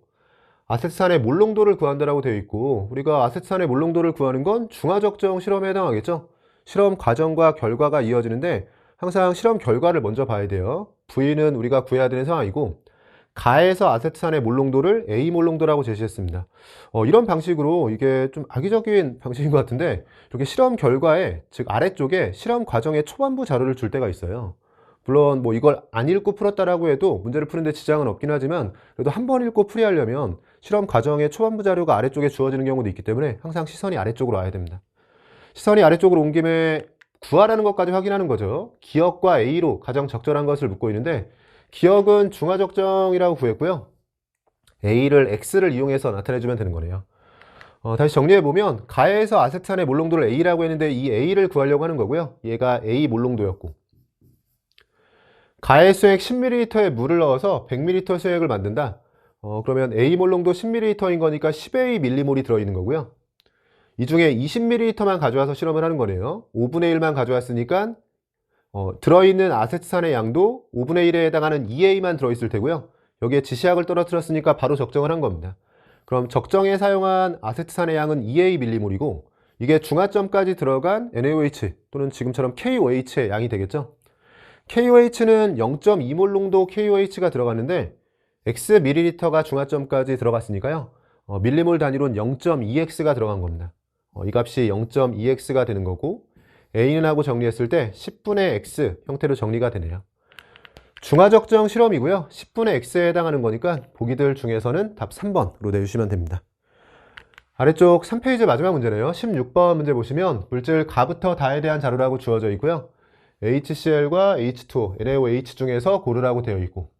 아세트산의 몰농도를 구한다라고 되어 있고, 우리가 아세트산의 몰농도를 구하는 건 중화적정 실험에 해당하겠죠. 실험 과정과 결과가 이어지는데 항상 실험 결과를 먼저 봐야 돼요. V는 우리가 구해야 되는 상황이고, 가에서 아세트산의 몰농도를 A 몰농도라고 제시했습니다. 이런 방식으로 이게 좀 악의적인 방식인 것 같은데, 이렇게 실험 결과에, 즉 아래쪽에 실험 과정의 초반부 자료를 줄 때가 있어요. 물론 뭐 이걸 안 읽고 풀었다라고 해도 문제를 푸는데 지장은 없긴 하지만, 그래도 한 번 읽고 풀이하려면 실험 과정의 초반부 자료가 아래쪽에 주어지는 경우도 있기 때문에 항상 시선이 아래쪽으로 와야 됩니다. 시선이 아래쪽으로 온 김에 구하라는 것까지 확인하는 거죠. 기억과 A로 가장 적절한 것을 묻고 있는데, 기억은 중화적정이라고 구했고요. A를 X를 이용해서 나타내주면 되는 거네요. 다시 정리해보면 가에서 아세트산의 몰농도를 A라고 했는데 이 A를 구하려고 하는 거고요. 얘가 A 몰농도였고, 가의 수액 10ml에 물을 넣어서 100ml 수액을 만든다. 그러면 A 몰농도 10ml인 거니까 10A 밀리몰이 들어있는 거고요. 이 중에 20ml만 가져와서 실험을 하는 거네요. 5분의 1만 가져왔으니까 들어있는 아세트산의 양도 5분의 1에 해당하는 2A만 들어있을 테고요. 여기에 지시약을 떨어뜨렸으니까 바로 적정을 한 겁니다. 그럼 적정에 사용한 아세트산의 양은 2A 밀리몰이고, 이게 중화점까지 들어간 NaOH 또는 지금처럼 KOH의 양이 되겠죠. KOH는 0.2몰 농도 KOH가 들어갔는데 X ml가 중화점까지 들어갔으니까요. 밀리몰 단위로는 0.2X가 들어간 겁니다. 이 값이 0.2X가 되는 거고, A는 하고 정리했을 때 10분의 X 형태로 정리가 되네요. 중화적정 실험이고요. 10분의 X에 해당하는 거니까 보기들 중에서는 답 3번으로 내주시면 됩니다. 아래쪽 3페이지 마지막 문제네요. 16번 문제 보시면 물질 가부터 다에 대한 자료라고 주어져 있고요. HCl과 H2O, NaOH 중에서 고르라고 되어 있고,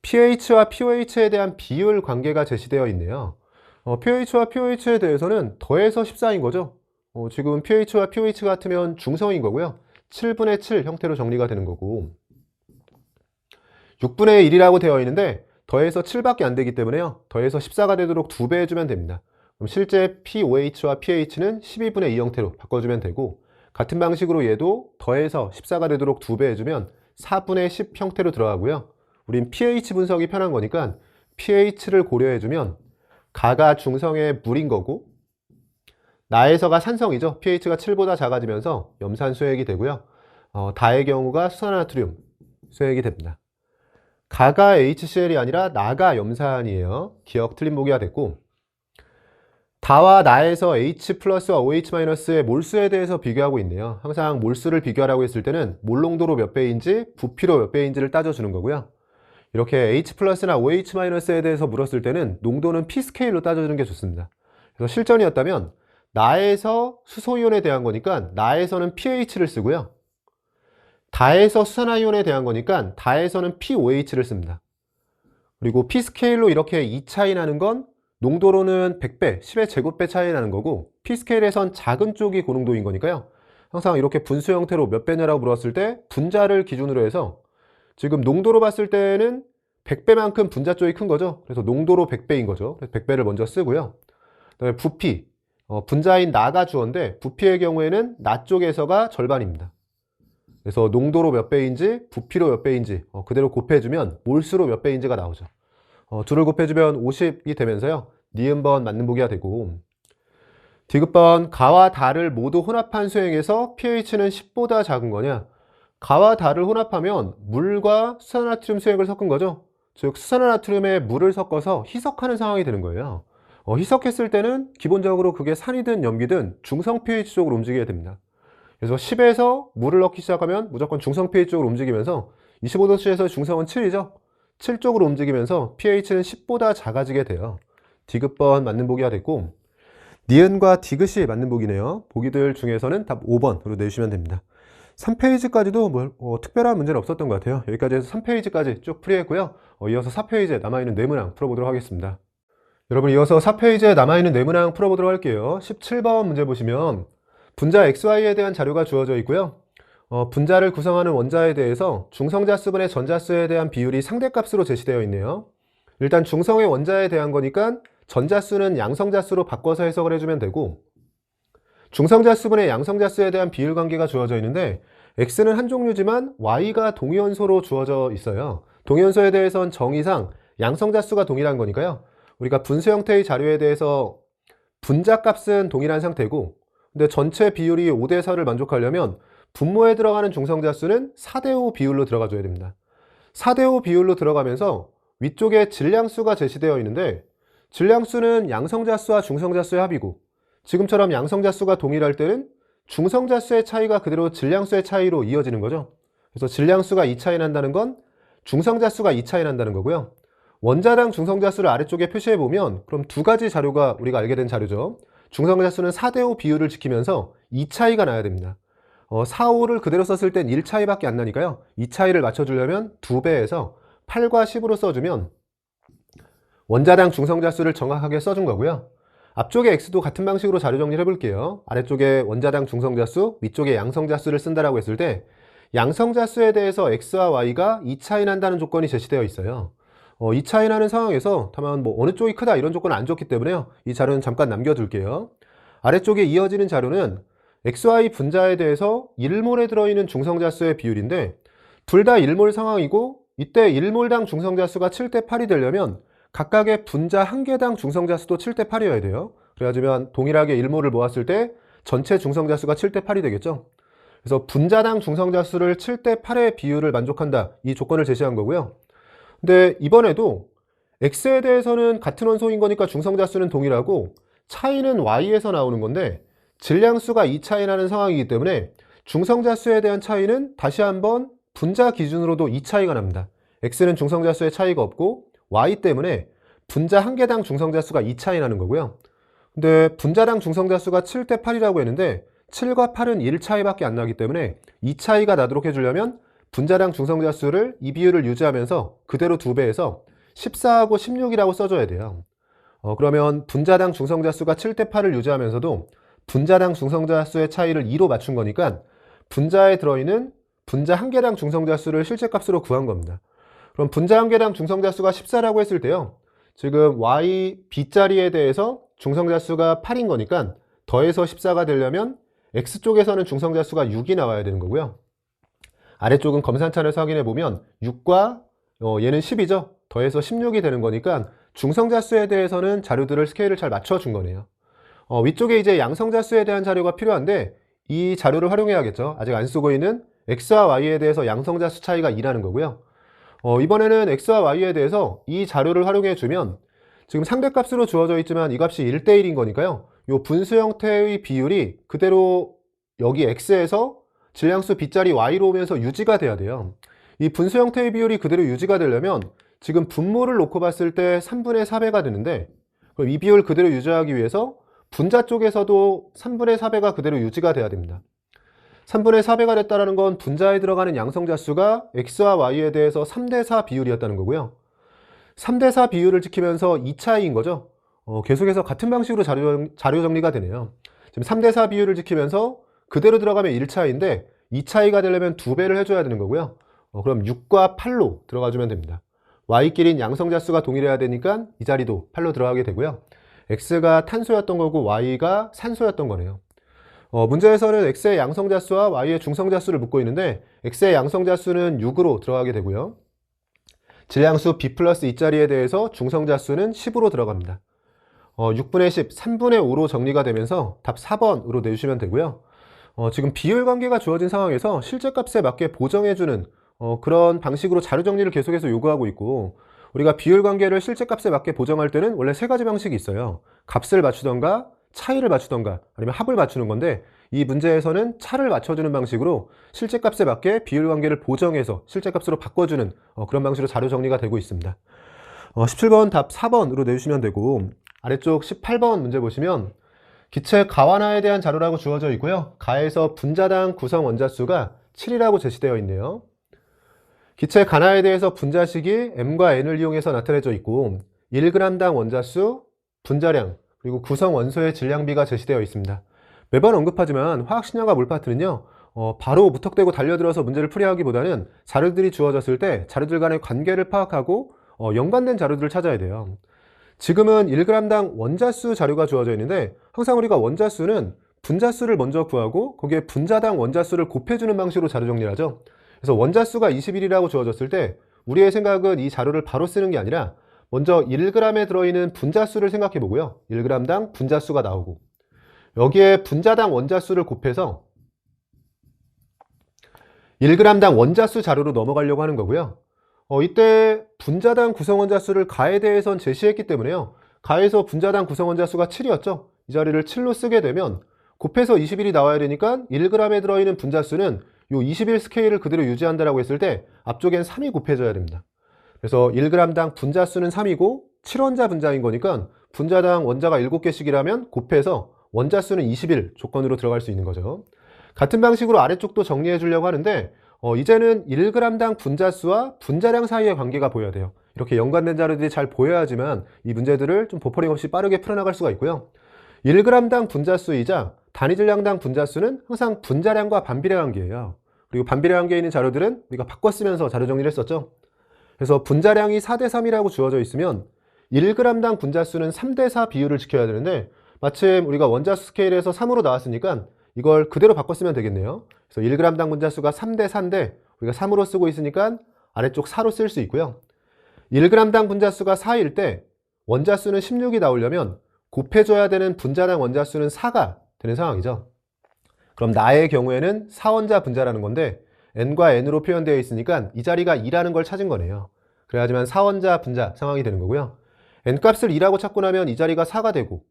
pH와 pOH에 대한 비율 관계가 제시되어 있네요. pH와 pOH에 대해서는 더해서 14인 거죠. 지금 pH와 pOH 같으면 중성인 거고요. 7분의 7 형태로 정리가 되는 거고, 6분의 1이라고 되어 있는데 더해서 7밖에 안 되기 때문에요. 더해서 14가 되도록 2배 해주면 됩니다. 그럼 실제 pOH와 pH는 12분의 2 형태로 바꿔주면 되고, 같은 방식으로 얘도 더해서 14가 되도록 2배 해주면 4분의 10 형태로 들어가고요. 우린 pH 분석이 편한 거니까 pH를 고려해주면 가가 중성의 물인 거고, 나에서가 산성이죠. pH가 7보다 작아지면서 염산 수액이 되고요. 다의 경우가 수산화나트륨 수액이 됩니다. 가가 HCl이 아니라 나가 염산이에요. 기억 틀린 보기가 됐고, 다와 나에서 H 플러스와 OH 마이너스의 몰수에 대해서 비교하고 있네요. 항상 몰수를 비교하라고 했을 때는 몰농도로 몇 배인지 부피로 몇 배인지를 따져주는 거고요. 이렇게 H 플러스나 OH 마이너스에 대해서 물었을 때는 농도는 P 스케일로 따져주는 게 좋습니다. 그래서 실전이었다면 나에서 수소이온에 대한 거니까 나에서는 pH를 쓰고요. 다에서 수산화이온에 대한 거니까 다에서는 pOH를 씁니다. 그리고 P 스케일로 이렇게 2차이 나는 건 농도로는 100배, 10의 제곱배 차이 나는 거고 P 스케일에선 작은 쪽이 고농도인 거니까요. 항상 이렇게 분수 형태로 몇 배냐라고 물었을 때 분자를 기준으로 해서 지금 농도로 봤을 때는 100배만큼 분자 쪽이 큰 거죠. 그래서 농도로 100배인 거죠. 100배를 먼저 쓰고요. 그다음에 부피, 분자인 나가 주어인데 부피의 경우에는 나 쪽에서가 절반입니다. 그래서 농도로 몇 배인지 부피로 몇 배인지 그대로 곱해주면 몰수로 몇 배인지가 나오죠. 둘을 곱해주면 50이 되면서요. 니은번 맞는 보기가 되고, 디귿번 가와 다를 모두 혼합한 수행에서 pH는 10보다 작은 거냐? 가와 다를 혼합하면 물과 수산화나트륨 수액을 섞은 거죠. 즉 수산화나트륨에 물을 섞어서 희석하는 상황이 되는 거예요. 희석했을 때는 기본적으로 그게 산이든 염기든 중성 pH 쪽으로 움직여야 됩니다. 그래서 10에서 물을 넣기 시작하면 무조건 중성 pH 쪽으로 움직이면서 25도씨에서 중성은 7이죠. 7 쪽으로 움직이면서 pH는 10보다 작아지게 돼요. 디귿번 맞는 보기가 됐고, 니은과 디귿이 맞는 보기네요. 보기들 중에서는 답 5번으로 내주시면 됩니다. 3페이지까지도 특별한 문제는 없었던 것 같아요. 여기까지 해서 3페이지까지 쭉 풀이했고요. 이어서 4페이지에 남아있는 뇌문항 풀어보도록 하겠습니다. 여러분, 이어서 4페이지에 남아있는 뇌문항 풀어보도록 할게요. 17번 문제 보시면 분자 XY에 대한 자료가 주어져 있고요. 분자를 구성하는 원자에 대해서 중성자수분의 전자수에 대한 비율이 상대값으로 제시되어 있네요. 일단 중성의 원자에 대한 거니까 전자수는 양성자수로 바꿔서 해석을 해주면 되고, 중성자수분의 양성자수에 대한 비율 관계가 주어져 있는데 X는 한 종류지만 Y가 동위원소로 주어져 있어요. 동위원소에 대해서는 정의상 양성자수가 동일한 거니까요. 우리가 분수 형태의 자료에 대해서 분자값은 동일한 상태고, 근데 전체 비율이 5대4를 만족하려면 분모에 들어가는 중성자수는 4대5 비율로 들어가줘야 됩니다. 4대5 비율로 들어가면서 위쪽에 질량수가 제시되어 있는데 질량수는 양성자수와 중성자수의 합이고, 지금처럼 양성자수가 동일할 때는 중성자수의 차이가 그대로 질량수의 차이로 이어지는 거죠. 그래서 질량수가 2차이 난다는 건 중성자수가 2차이 난다는 거고요. 원자당 중성자수를 아래쪽에 표시해 보면 그럼 두 가지 자료가 우리가 알게 된 자료죠. 중성자수는 4대5 비율을 지키면서 2차이가 나야 됩니다. 4, 5를 그대로 썼을 땐 1차이밖에 안 나니까요. 2차이를 맞춰주려면 2배에서 8과 10으로 써주면 원자당 중성자수를 정확하게 써준 거고요. 앞쪽에 X도 같은 방식으로 자료 정리를 해볼게요. 아래쪽에 원자당 중성자수, 위쪽에 양성자수를 쓴다라고 했을 때 양성자수에 대해서 X와 Y가 2차이 난다는 조건이 제시되어 있어요. 2차이 나는 상황에서 다만 어느 쪽이 크다 이런 조건은 안 좋기 때문에요. 이 자료는 잠깐 남겨둘게요. 아래쪽에 이어지는 자료는 XY 분자에 대해서 1몰에 들어있는 중성자수의 비율인데 둘 다 1몰 상황이고, 이때 1몰당 중성자수가 7대 8이 되려면 각각의 분자 한 개당 중성자수도 7대 8이어야 돼요. 그래야지만 동일하게 1몰을 모았을 때 전체 중성자수가 7대 8이 되겠죠. 그래서 분자당 중성자수를 7대 8의 비율을 만족한다, 이 조건을 제시한 거고요. 근데 이번에도 X에 대해서는 같은 원소인 거니까 중성자수는 동일하고 차이는 Y에서 나오는 건데 질량수가 2차이 나는 상황이기 때문에 중성자수에 대한 차이는 다시 한번 분자 기준으로도 2차이가 납니다. X는 중성자수의 차이가 없고 Y 때문에 분자 한 개당 중성자수가 2차이 나는 거고요. 근데 분자당 중성자수가 7대 8이라고 했는데 7과 8은 1차이밖에 안 나기 때문에 2차이가 나도록 해주려면 분자당 중성자수를 이 비율을 유지하면서 그대로 2배에서 14하고 16이라고 써줘야 돼요. 그러면 분자당 중성자수가 7대 8을 유지하면서도 분자당 중성자수의 차이를 2로 맞춘 거니까 분자에 들어있는 분자 한 개당 중성자수를 실제값으로 구한 겁니다. 그럼 분자 한 개당 중성자수가 14라고 했을 때요. 지금 Y, B자리에 대해서 중성자수가 8인 거니까 더해서 14가 되려면 X쪽에서는 중성자수가 6이 나와야 되는 거고요. 아래쪽은 검산차에서 확인해 보면 6과 얘는 10이죠. 더해서 16이 되는 거니까 중성자수에 대해서는 자료들을 스케일을 잘 맞춰준 거네요. 위쪽에 이제 양성자수에 대한 자료가 필요한데 이 자료를 활용해야겠죠. 아직 안 쓰고 있는 x와 y에 대해서 양성자수 차이가 2라는 거고요. 이번에는 x와 y에 대해서 이 자료를 활용해 주면 지금 상대값으로 주어져 있지만 이 값이 1대1인 거니까요. 이 분수 형태의 비율이 그대로 여기 x에서 질량수 b짜리 y로 오면서 유지가 돼야 돼요. 이 분수 형태의 비율이 그대로 유지가 되려면 지금 분모를 놓고 봤을 때 3분의 4배가 되는데 그럼 이 비율 그대로 유지하기 위해서 분자 쪽에서도 3분의 4배가 그대로 유지가 돼야 됩니다. 3분의 4배가 됐다는 건 분자에 들어가는 양성자수가 x와 y에 대해서 3대4 비율이었다는 거고요. 3대4 비율을 지키면서 2차이인 거죠. 계속해서 같은 방식으로 자료 정리가 되네요. 지금 3대4 비율을 지키면서 그대로 들어가면 1차이인데 2차이가 되려면 2배를 해줘야 되는 거고요. 그럼 6과 8로 들어가주면 됩니다. y끼리는 양성자수가 동일해야 되니까 이 자리도 8로 들어가게 되고요. x가 탄소였던 거고 y가 산소였던 거네요. 문제에서는 x의 양성자수와 y의 중성자수를 묻고 있는데 x의 양성자수는 6으로 들어가게 되고요. 질량수 b 플러스 2자리에 대해서 중성자수는 10으로 들어갑니다. 6분의 10, 3분의 5로 정리가 되면서 답 4번으로 내주시면 되고요. 지금 비율 관계가 주어진 상황에서 실제값에 맞게 보정해주는 그런 방식으로 자료 정리를 계속해서 요구하고 있고 우리가 비율 관계를 실제값에 맞게 보정할 때는 원래 세 가지 방식이 있어요. 값을 맞추던가 차이를 맞추던가 아니면 합을 맞추는 건데 이 문제에서는 차를 맞춰주는 방식으로 실제값에 맞게 비율 관계를 보정해서 실제값으로 바꿔주는 그런 방식으로 자료 정리가 되고 있습니다. 17번 답 4번으로 내주시면 되고 아래쪽 18번 문제 보시면 기체 가완화에 대한 자료라고 주어져 있고요. 가에서 분자당 구성 원자수가 7이라고 제시되어 있네요. 기체 간화에 대해서 분자식이 m과 n을 이용해서 나타내져 있고 1g당 원자수, 분자량, 그리고 구성 원소의 질량비가 제시되어 있습니다. 매번 언급하지만 화학식량과 물파트는요. 바로 무턱대고 달려들어서 문제를 풀이하기보다는 자료들이 주어졌을 때 자료들 간의 관계를 파악하고 연관된 자료들을 찾아야 돼요. 지금은 1g당 원자수 자료가 주어져 있는데 항상 우리가 원자수는 분자수를 먼저 구하고 거기에 분자당 원자수를 곱해주는 방식으로 자료 정리를 하죠. 그래서 원자수가 21이라고 주어졌을 때 우리의 생각은 이 자료를 바로 쓰는 게 아니라 먼저 1g에 들어있는 분자수를 생각해 보고요. 1g당 분자수가 나오고 여기에 분자당 원자수를 곱해서 1g당 원자수 자료로 넘어가려고 하는 거고요. 이때 분자당 구성원자수를 가에 대해선 제시했기 때문에요. 가에서 분자당 구성원자수가 7이었죠. 이 자리를 7로 쓰게 되면 곱해서 21이 나와야 되니까 1g에 들어있는 분자수는 요 21 스케일을 그대로 유지한다라고 했을 때 앞쪽엔 3이 곱해져야 됩니다. 그래서 1g당 분자수는 3이고 7원자 분자인 거니까 분자당 원자가 7개씩이라면 곱해서 원자수는 21 조건으로 들어갈 수 있는 거죠. 같은 방식으로 아래쪽도 정리해 주려고 하는데 이제는 1g당 분자수와 분자량 사이의 관계가 보여야 돼요. 이렇게 연관된 자료들이 잘 보여야지만 이 문제들을 좀 버퍼링 없이 빠르게 풀어나갈 수가 있고요. 1g당 분자수이자 단위질량당 분자수는 항상 분자량과 반비례 관계예요. 그리고 반비례 관계에 있는 자료들은 우리가 바꿔 쓰면서 자료 정리를 했었죠. 그래서 분자량이 4대3이라고 주어져 있으면 1g당 분자수는 3대4 비율을 지켜야 되는데 마침 우리가 원자수 스케일에서 3으로 나왔으니까 이걸 그대로 바꿔 쓰면 되겠네요. 그래서 1g당 분자수가 3대4인데 우리가 3으로 쓰고 있으니까 아래쪽 4로 쓸 수 있고요. 1g당 분자수가 4일 때 원자수는 16이 나오려면 곱해줘야 되는 분자당 원자수는 4가 되는 상황이죠. 그럼 나의 경우에는 4원자 분자라는 건데 n과 n으로 표현되어 있으니까 이 자리가 2라는 걸 찾은 거네요. 그래야지만 4원자 분자 상황이 되는 거고요. n값을 2라고 찾고 나면 이 자리가 4가 되고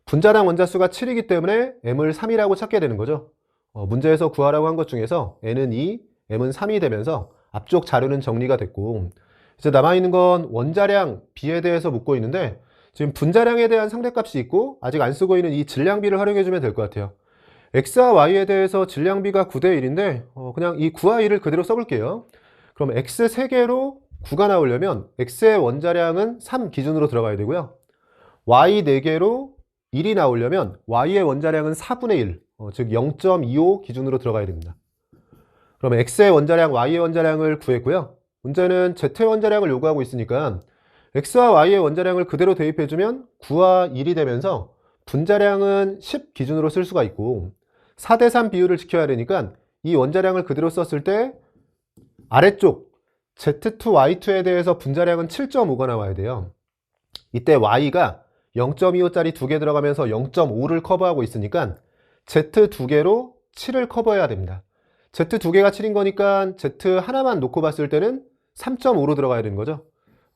분자당 원자수가 7이기 때문에 m을 3이라고 찾게 되는 거죠. 문제에서 구하라고 한 것 중에서 n은 2, m은 3이 되면서 앞쪽 자료는 정리가 됐고 이제 남아있는 건 원자량 b에 대해서 묻고 있는데 지금 분자량에 대한 상대값이 있고 아직 안 쓰고 있는 이 질량비를 활용해 주면 될 것 같아요. x와 y에 대해서 질량비가 9대 1인데 그냥 이 9와 1을 그대로 써볼게요. 그럼 x 3개로 9가 나오려면 x의 원자량은 3 기준으로 들어가야 되고요. y 4개로 1이 나오려면 y의 원자량은 4분의 1, 즉 0.25 기준으로 들어가야 됩니다. 그럼 x의 원자량, y의 원자량을 구했고요. 문제는 z의 원자량을 요구하고 있으니까 x와 y의 원자량을 그대로 대입해주면 9와 1이 되면서 분자량은 10 기준으로 쓸 수가 있고 4대3 비율을 지켜야 되니까 이 원자량을 그대로 썼을 때 아래쪽 Z2, Y2에 대해서 분자량은 7.5가 나와야 돼요. 이때 Y가 0.25짜리 2개 들어가면서 0.5를 커버하고 있으니까 Z 2개로 7을 커버해야 됩니다. Z 2개가 7인 거니까 Z 하나만 놓고 봤을 때는 3.5로 들어가야 되는 거죠.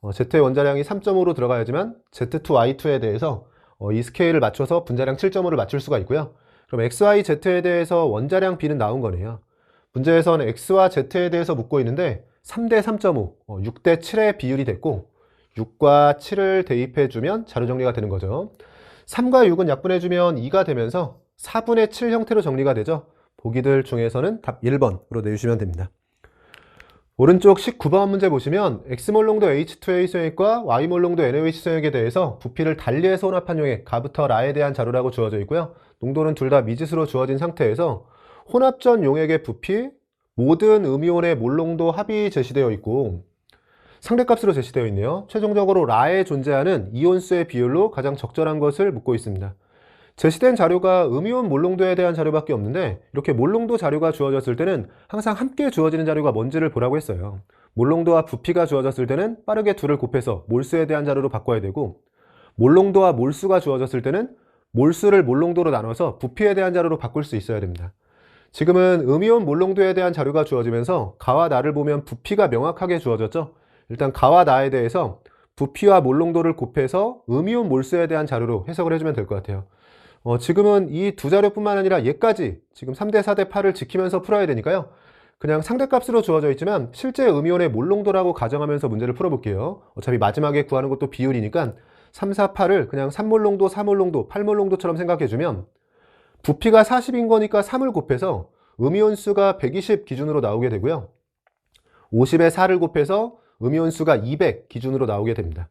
Z의 원자량이 3.5로 들어가야지만 Z2Y2에 대해서 이 스케일을 맞춰서 분자량 7.5를 맞출 수가 있고요. 그럼 XY, Z에 대해서 원자량 B는 나온 거네요. 문제에서는 X와 Z에 대해서 묻고 있는데 3대 3.5, 6대 7의 비율이 됐고 6과 7을 대입해주면 자료 정리가 되는 거죠. 3과 6은 약분해주면 2가 되면서 4분의 7 형태로 정리가 되죠. 보기들 중에서는 답 1번으로 내주시면 됩니다. 오른쪽 19번 문제 보시면 X몰롱도 H2A 수용액과 Y몰롱도 NaOH 수용액에 대해서 부피를 달리해서 혼합한 용액 가부터 라에 대한 자료라고 주어져 있고요. 농도는 둘 다 미지수로 주어진 상태에서 혼합 전 용액의 부피, 모든 음이온의 몰롱도 합이 제시되어 있고 상대값으로 제시되어 있네요. 최종적으로 라에 존재하는 이온수의 비율로 가장 적절한 것을 묻고 있습니다. 제시된 자료가 음이온 몰롱도에 대한 자료밖에 없는데 이렇게 몰롱도 자료가 주어졌을 때는 항상 함께 주어지는 자료가 뭔지를 보라고 했어요. 몰롱도와 부피가 주어졌을 때는 빠르게 둘을 곱해서 몰수에 대한 자료로 바꿔야 되고 몰롱도와 몰수가 주어졌을 때는 몰수를 몰롱도로 나눠서 부피에 대한 자료로 바꿀 수 있어야 됩니다. 지금은 음이온 몰롱도에 대한 자료가 주어지면서 가와 나를 보면 부피가 명확하게 주어졌죠. 일단 가와 나에 대해서 부피와 몰롱도를 곱해서 음이온 몰수에 대한 자료로 해석을 해주면 될 것 같아요. 지금은 이 두 자료뿐만 아니라 얘까지 지금 3대 4대 8을 지키면서 풀어야 되니까요. 그냥 상대값으로 주어져 있지만 실제 음이온의 몰롱도라고 가정하면서 문제를 풀어볼게요. 어차피 마지막에 구하는 것도 비율이니까 3, 4, 8을 그냥 3몰롱도, 4몰롱도, 8몰롱도처럼 생각해주면 부피가 40인 거니까 3을 곱해서 음이온 수가 120 기준으로 나오게 되고요. 50에 4를 곱해서 음이온 수가 200 기준으로 나오게 됩니다.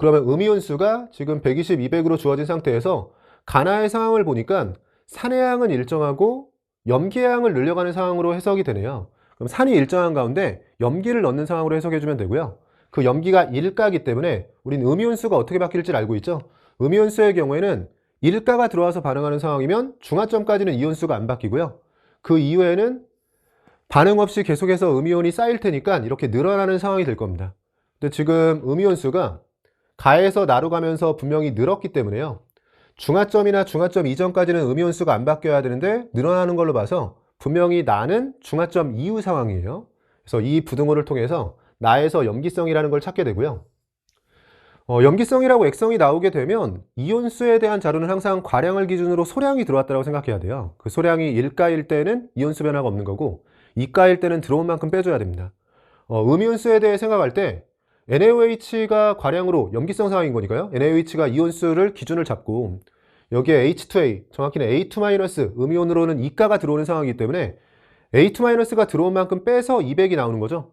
그러면 음이온 수가 지금 120, 200으로 주어진 상태에서 가나의 상황을 보니까 산의 양은 일정하고 염기의 양을 늘려가는 상황으로 해석이 되네요. 그럼 산이 일정한 가운데 염기를 넣는 상황으로 해석해주면 되고요. 그 염기가 1가기 때문에 우린 음이온수가 어떻게 바뀔지 알고 있죠. 음이온수의 경우에는 1가가 들어와서 반응하는 상황이면 중하점까지는 이온수가 안 바뀌고요. 그 이후에는 반응 없이 계속해서 음이온이 쌓일 테니까 이렇게 늘어나는 상황이 될 겁니다. 근데 지금 음이온수가 가에서 나로 가면서 분명히 늘었기 때문에요. 중하점이나 중하점 이전까지는 음이온수가 안 바뀌어야 되는데 늘어나는 걸로 봐서 분명히 나는 중하점 이후 상황이에요. 그래서 이 부등호를 통해서 나에서 염기성이라는 걸 찾게 되고요. 염기성이라고 액성이 나오게 되면 이온수에 대한 자료는 항상 과량을 기준으로 소량이 들어왔다고 생각해야 돼요. 그 소량이 1가일 때는 이온수 변화가 없는 거고 2가일 때는 들어온 만큼 빼줘야 됩니다. 음이온수에 대해 생각할 때 NaOH가 과량으로 염기성 상황인 거니까요. NaOH가 이온수를 기준을 잡고 여기에 H2A, 정확히는 A2- 음이온으로는 2가가 들어오는 상황이기 때문에 A2-가 들어온 만큼 빼서 200이 나오는 거죠.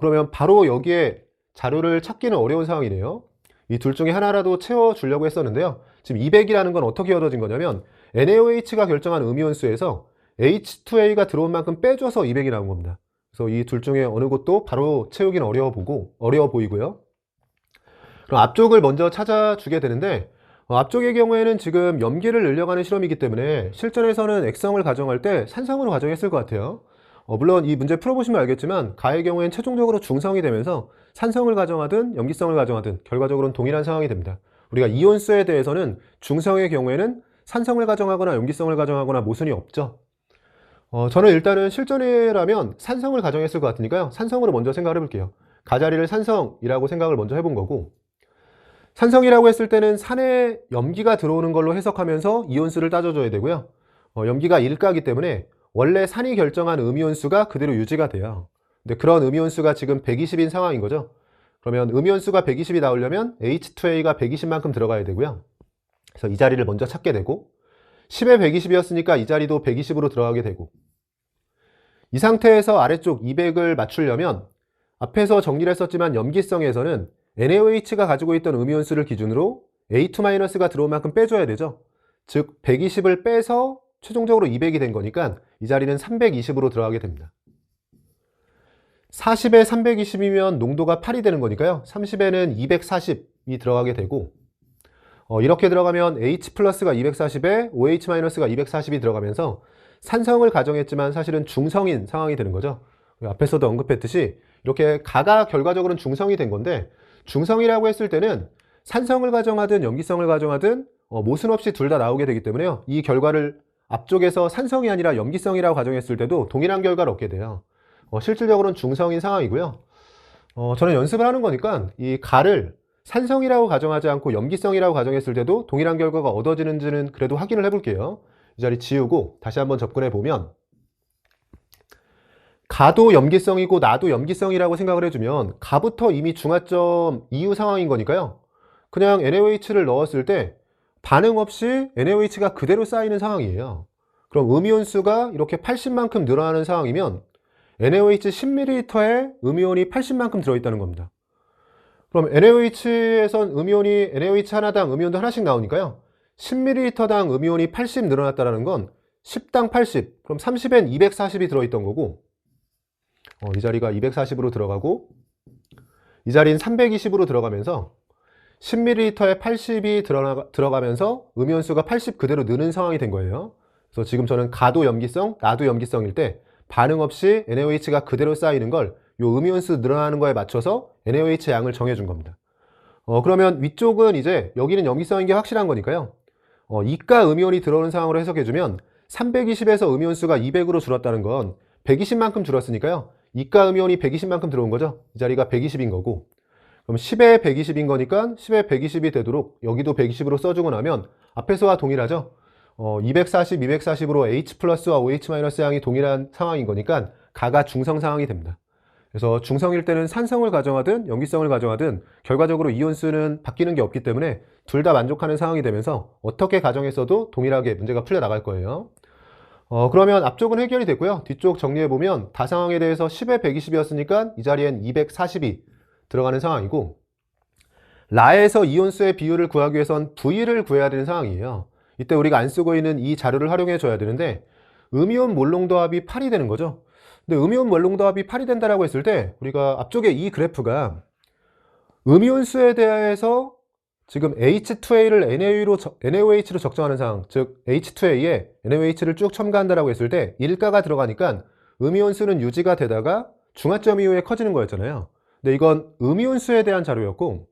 그러면 바로 여기에 자료를 찾기는 어려운 상황이네요. 이 둘 중에 하나라도 채워주려고 했었는데요. 지금 200이라는 건 어떻게 얻어진 거냐면 NaOH가 결정한 음이온수에서 H2A가 들어온 만큼 빼줘서 200이 나온 겁니다. 그래서 이 둘 중에 어느 것도 바로 채우기는 어려워 보이고요. 그럼 앞쪽을 먼저 찾아주게 되는데 앞쪽의 경우에는 지금 염기를 늘려가는 실험이기 때문에 실전에서는 액성을 가정할 때 산성으로 가정했을 것 같아요. 물론 이 문제 풀어보시면 알겠지만 가의 경우엔 최종적으로 중성이 되면서 산성을 가정하든 염기성을 가정하든 결과적으로는 동일한 상황이 됩니다. 우리가 이온수에 대해서는 중성의 경우에는 산성을 가정하거나 염기성을 가정하거나 모순이 없죠. 저는 일단은 실전이라면 산성을 가정했을 것 같으니까요. 산성으로 먼저 생각을 해볼게요. 가자리를 산성이라고 생각을 먼저 해본 거고 산성이라고 했을 때는 산에 염기가 들어오는 걸로 해석하면서 이온수를 따져줘야 되고요. 염기가 1가기 때문에 원래 산이 결정한 음이온수가 그대로 유지가 돼요. 근데 그런 음이온수가 지금 120인 상황인 거죠. 그러면 음이온수가 120이 나오려면 H2A가 120만큼 들어가야 되고요. 그래서 이 자리를 먼저 찾게 되고 10에 120이었으니까 이 자리도 120으로 들어가게 되고 이 상태에서 아래쪽 200을 맞추려면 앞에서 정리를 했었지만 염기성에서는 NaOH가 가지고 있던 음이온수를 기준으로 A2-가 들어온 만큼 빼줘야 되죠. 즉 120을 빼서 최종적으로 200이 된 거니까 이 자리는 320으로 들어가게 됩니다. 40에 320이면 농도가 8이 되는 거니까요. 30에는 240이 들어가게 되고 이렇게 들어가면 H 플러스가 240에 OH 마이너스가 240이 들어가면서 산성을 가정했지만 사실은 중성인 상황이 되는 거죠. 앞에서도 언급했듯이 이렇게 가가 결과적으로는 중성이 된 건데 중성이라고 했을 때는 산성을 가정하든 염기성을 가정하든 모순 없이 둘 다 나오게 되기 때문에요. 이 결과를 앞쪽에서 산성이 아니라 염기성이라고 가정했을 때도 동일한 결과를 얻게 돼요. 실질적으로는 중성인 상황이고요. 저는 연습을 하는 거니까 이 가를 산성이라고 가정하지 않고 염기성이라고 가정했을 때도 동일한 결과가 얻어지는지는 그래도 확인을 해볼게요. 이 자리 지우고 다시 한번 접근해 보면 가도 염기성이고 나도 염기성이라고 생각을 해주면 가부터 이미 중화점 이후 상황인 거니까요. 그냥 NaOH를 넣었을 때 반응 없이 NaOH가 그대로 쌓이는 상황이에요. 그럼 음이온수가 이렇게 80만큼 늘어나는 상황이면 NaOH 10ml에 음이온이 80만큼 들어있다는 겁니다. 그럼 NaOH에선 음이온이 NaOH 하나당 음이온도 하나씩 나오니까요. 10ml당 음이온이 80 늘어났다는 건 10당 80, 그럼 30엔 240이 들어있던 거고 이 자리가 240으로 들어가고 이 자리는 320으로 들어가면서 10ml에 80이 들어가면서 음이온수가 80 그대로 느는 상황이 된 거예요. 그래서 지금 저는 가도 염기성, 나도 염기성일 때 반응 없이 NaOH가 그대로 쌓이는 걸 요 음이온수 늘어나는 거에 맞춰서 NaOH 양을 정해준 겁니다. 그러면 위쪽은 이제 여기는 염기성인 게 확실한 거니까요. 이가 음이온이 들어오는 상황으로 해석해주면 320에서 음이온수가 200으로 줄었다는 건 120만큼 줄었으니까요. 이가 음이온이 120만큼 들어온 거죠. 이 자리가 120인 거고 그럼 10에 120인 거니까 10에 120이 되도록 여기도 120으로 써주고 나면 앞에서와 동일하죠. 240, 240으로 H 플러스와 OH 마이너스 양이 동일한 상황인 거니까 가가 중성 상황이 됩니다. 그래서 중성일 때는 산성을 가정하든 염기성을 가정하든 결과적으로 이온수는 바뀌는 게 없기 때문에 둘 다 만족하는 상황이 되면서 어떻게 가정했어도 동일하게 문제가 풀려 나갈 거예요. 그러면 앞쪽은 해결이 됐고요. 뒤쪽 정리해보면 다상황에 대해서 10에 120이었으니까 이 자리엔 240이 들어가는 상황이고 라에서 이온수의 비율을 구하기 위해선 V를 구해야 되는 상황이에요. 이때 우리가 안 쓰고 있는 이 자료를 활용해 줘야 되는데 음이온 몰농도 합이 8이 되는 거죠. 근데 음이온 몰농도 합이 8이 된다라고 했을 때 우리가 앞쪽에 이 그래프가 음이온수에 대해서 지금 H2A를 NaOH로 적정하는 상황, 즉 H2A에 NaOH를 쭉 첨가한다라고 했을 때 일가가 들어가니까 음이온수는 유지가 되다가 중화점 이후에 커지는 거였잖아요. 근데 이건 음이온수에 대한 자료였고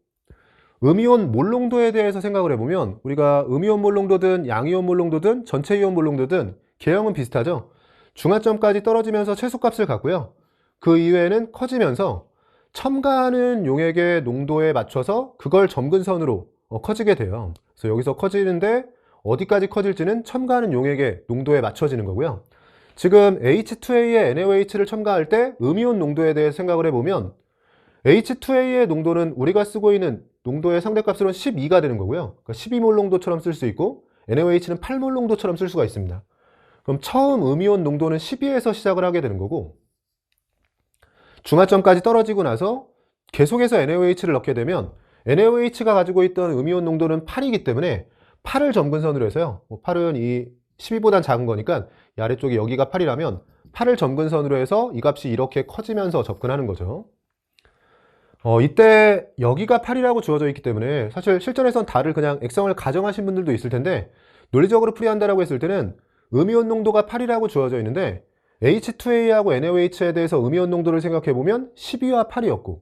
음이온 몰농도에 대해서 생각을 해보면 우리가 음이온 몰농도든 양이온 몰농도든 전체 이온 몰농도든 개형은 비슷하죠. 중화점까지 떨어지면서 최소값을 갖고요. 그 이후에는 커지면서 첨가하는 용액의 농도에 맞춰서 그걸 점근선으로 커지게 돼요. 그래서 여기서 커지는데 어디까지 커질지는 첨가하는 용액의 농도에 맞춰지는 거고요. 지금 H2A에 NaOH를 첨가할 때 음이온 농도에 대해 생각을 해보면 H2A의 농도는 우리가 쓰고 있는 농도의 상대값으로는 12가 되는 거고요. 그러니까 12몰 농도처럼 쓸 수 있고 NaOH는 8몰 농도처럼 쓸 수가 있습니다. 그럼 처음 음이온 농도는 12에서 시작을 하게 되는 거고 중화점까지 떨어지고 나서 계속해서 NaOH를 넣게 되면 NaOH가 가지고 있던 음이온 농도는 8이기 때문에 8을 점근선으로 해서요. 8은 이 12보단 작은 거니까 이 아래쪽에 여기가 8이라면 8을 점근선으로 해서 이 값이 이렇게 커지면서 접근하는 거죠. 이때 여기가 8이라고 주어져 있기 때문에 사실 실전에선 달을 그냥 액성을 가정하신 분들도 있을 텐데 논리적으로 풀이한다라고 했을 때는 음이온 농도가 8이라고 주어져 있는데 H2A하고 NaOH에 대해서 음이온 농도를 생각해보면 12와 8이었고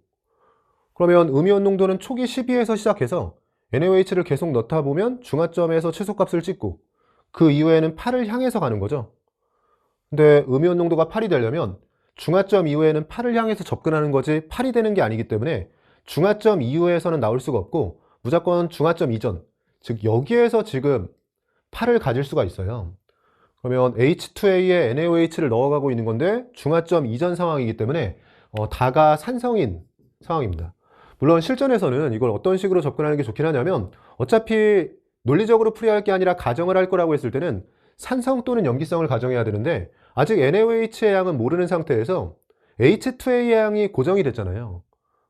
그러면 음이온 농도는 초기 12에서 시작해서 NaOH를 계속 넣다 보면 중화점에서 최소값을 찍고 그 이후에는 8을 향해서 가는 거죠. 근데 음이온 농도가 8이 되려면 중화점 이후에는 8을 향해서 접근하는 거지 8이 되는 게 아니기 때문에 중화점 이후에서는 나올 수가 없고 무조건 중화점 이전, 즉 여기에서 지금 8을 가질 수가 있어요. 그러면 H2A에 NaOH를 넣어가고 있는 건데 중화점 이전 상황이기 때문에 다가 산성인 상황입니다. 물론 실전에서는 이걸 어떤 식으로 접근하는 게 좋긴 하냐면 어차피 논리적으로 풀이할 게 아니라 가정을 할 거라고 했을 때는 산성 또는 염기성을 가정해야 되는데 아직 NaOH의 양은 모르는 상태에서 H2A의 양이 고정이 됐잖아요.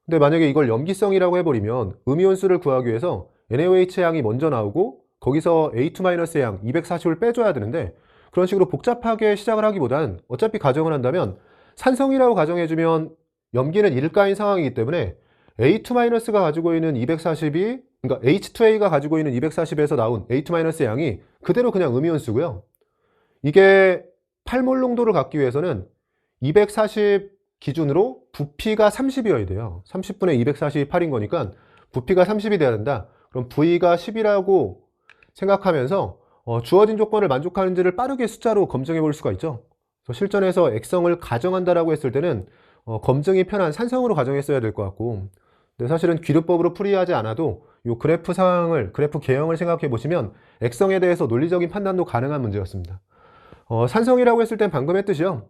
근데 만약에 이걸 염기성이라고 해버리면 음이온수를 구하기 위해서 NaOH의 양이 먼저 나오고 거기서 A2-의 양 240을 빼줘야 되는데 그런 식으로 복잡하게 시작을 하기보단 어차피 가정을 한다면 산성이라고 가정해주면 염기는 일가인 상황이기 때문에 A2-가 가지고 있는 240이 그러니까 H2A가 가지고 있는 240에서 나온 A2-의 양이 그대로 그냥 음이온수고요. 이게 8몰 농도를 갖기 위해서는 240 기준으로 부피가 30이어야 돼요. 30분의 240이 8인 거니까 부피가 30이 돼야 된다. 그럼 V가 10이라고 생각하면서 주어진 조건을 만족하는지를 빠르게 숫자로 검증해 볼 수가 있죠. 그래서 실전에서 액성을 가정한다라고 했을 때는 검증이 편한 산성으로 가정했어야 될 것 같고, 근데 사실은 귀류법으로 풀이하지 않아도 이 그래프 상황을, 그래프 개형을 생각해 보시면 액성에 대해서 논리적인 판단도 가능한 문제였습니다. 산성이라고 했을 땐 방금 했듯이요.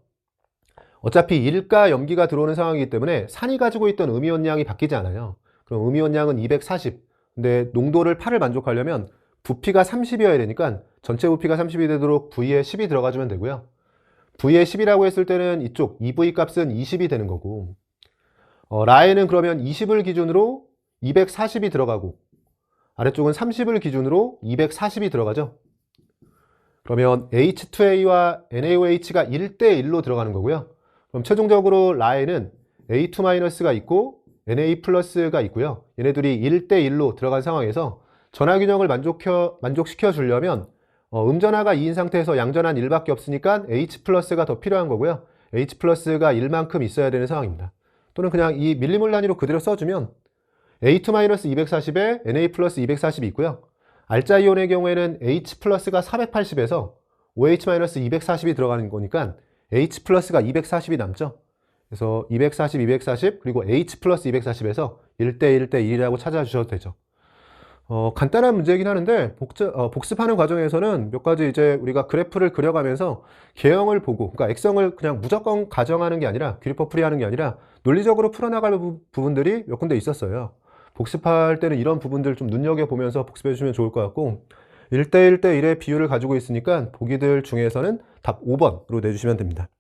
어차피 일가 염기가 들어오는 상황이기 때문에 산이 가지고 있던 음이온량이 바뀌지 않아요. 그럼 음이온량은 240. 근데 농도를 8을 만족하려면 부피가 30이어야 되니까 전체 부피가 30이 되도록 V에 10이 들어가주면 되고요. V에 10이라고 했을 때는 이쪽 EV 값은 20이 되는 거고, 라에는 그러면 20을 기준으로 240이 들어가고, 아래쪽은 30을 기준으로 240이 들어가죠. 그러면 H2A와 NaOH가 1대1로 들어가는 거고요. 그럼 최종적으로 라에는 A2-가 있고 Na+가 있고요. 얘네들이 1대1로 들어간 상황에서 전하균형을 만족시켜 주려면 음전하가 2인 상태에서 양전한 1밖에 없으니까 H+가 더 필요한 거고요. H+가 1만큼 있어야 되는 상황입니다. 또는 그냥 이 밀리몰 단위로 그대로 써주면 A2-240에 Na+240이 있고요. 알자 이온의 경우에는 H+가 480에서 OH-240이 들어가는 거니까 H+가 240이 남죠. 그래서 240, 240 그리고 H+240에서 1대1, 1대1이라고 찾아주셔도 되죠. 간단한 문제이긴 하는데 복습하는 과정에서는 몇 가지 이제 우리가 그래프를 그려가면서 개형을 보고, 그러니까 액성을 그냥 무조건 가정하는 게 아니라 귀류법 풀이하는 게 아니라 논리적으로 풀어나갈 부분들이 몇 군데 있었어요. 복습할 때는 이런 부분들 좀 눈여겨보면서 복습해 주시면 좋을 것 같고, 1대1, 1대1의 비율을 가지고 있으니까 보기들 중에서는 답 5번으로 내주시면 됩니다.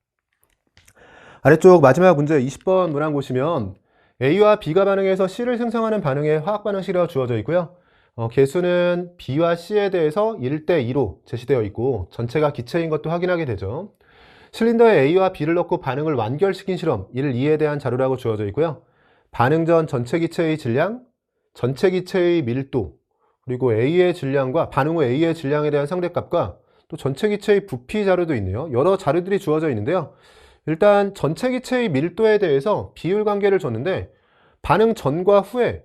아래쪽 마지막 문제 20번 문항 보시면 A와 B가 반응해서 C를 생성하는 반응의 화학 반응식이라고 주어져 있고요. 개수는 B와 C에 대해서 1대2로 제시되어 있고 전체가 기체인 것도 확인하게 되죠. 실린더에 A와 B를 넣고 반응을 완결시킨 실험 1, 2에 대한 자료라고 주어져 있고요. 반응 전 전체 기체의 질량, 전체 기체의 밀도, 그리고 A의 질량과 반응 후 A의 질량에 대한 상대값과 또 전체 기체의 부피 자료도 있네요. 여러 자료들이 주어져 있는데요. 일단 전체 기체의 밀도에 대해서 비율 관계를 줬는데 반응 전과 후에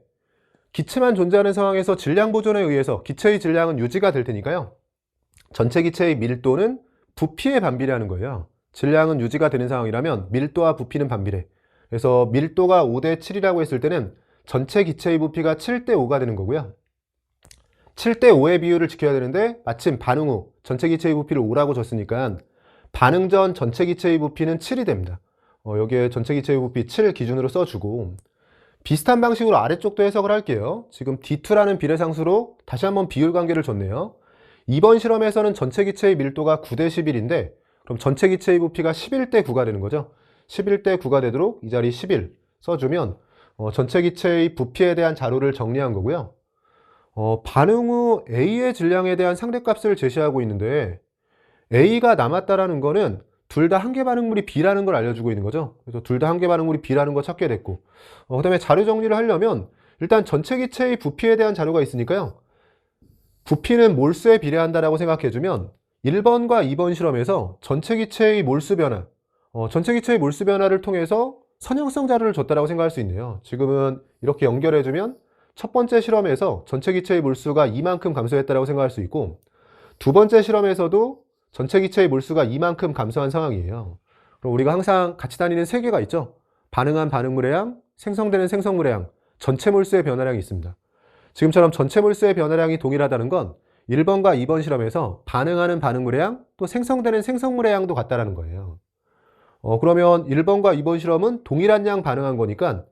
기체만 존재하는 상황에서 질량 보존에 의해서 기체의 질량은 유지가 될 테니까요. 전체 기체의 밀도는 부피에 반비례하는 거예요. 질량은 유지가 되는 상황이라면 밀도와 부피는 반비례. 그래서 밀도가 5대7이라고 했을 때는 전체 기체의 부피가 7대5가 되는 거고요. 7대5의 비율을 지켜야 되는데 마침 반응 후 전체 기체의 부피를 5라고 줬으니까 반응 전 전체 기체의 부피는 7이 됩니다. 여기에 전체 기체의 부피 7 기준으로 써주고, 비슷한 방식으로 아래쪽도 해석을 할게요. 지금 D2라는 비례상수로 다시 한번 비율 관계를 줬네요. 이번 실험에서는 전체 기체의 밀도가 9대11인데 그럼 전체 기체의 부피가 11대9가 되는 거죠. 11대9가 되도록 이 자리 11 써주면 전체 기체의 부피에 대한 자료를 정리한 거고요. 반응 후 A의 질량에 대한 상대값을 제시하고 있는데 A가 남았다라는 거는 둘 다 한계 반응물이 B라는 걸 알려주고 있는 거죠. 그래서 둘 다 한계 반응물이 B라는 거 찾게 됐고, 그 다음에 자료 정리를 하려면 일단 전체 기체의 부피에 대한 자료가 있으니까요. 부피는 몰수에 비례한다라고 생각해주면 1번과 2번 실험에서 전체 기체의 몰수 변화, 전체 기체의 몰수 변화를 통해서 선형성 자료를 줬다라고 생각할 수 있네요. 지금은 이렇게 연결해주면 첫 번째 실험에서 전체 기체의 몰수가 이만큼 감소했다라고 생각할 수 있고, 두 번째 실험에서도 전체 기체의 몰수가 이만큼 감소한 상황이에요. 그럼 우리가 항상 같이 다니는 세 개가 있죠. 반응한 반응물의 양, 생성되는 생성물의 양, 전체 몰수의 변화량이 있습니다. 지금처럼 전체 몰수의 변화량이 동일하다는 건 1번과 2번 실험에서 반응하는 반응물의 양, 또 생성되는 생성물의 양도 같다라는 거예요. 그러면 1번과 2번 실험은 동일한 양 반응한 거니까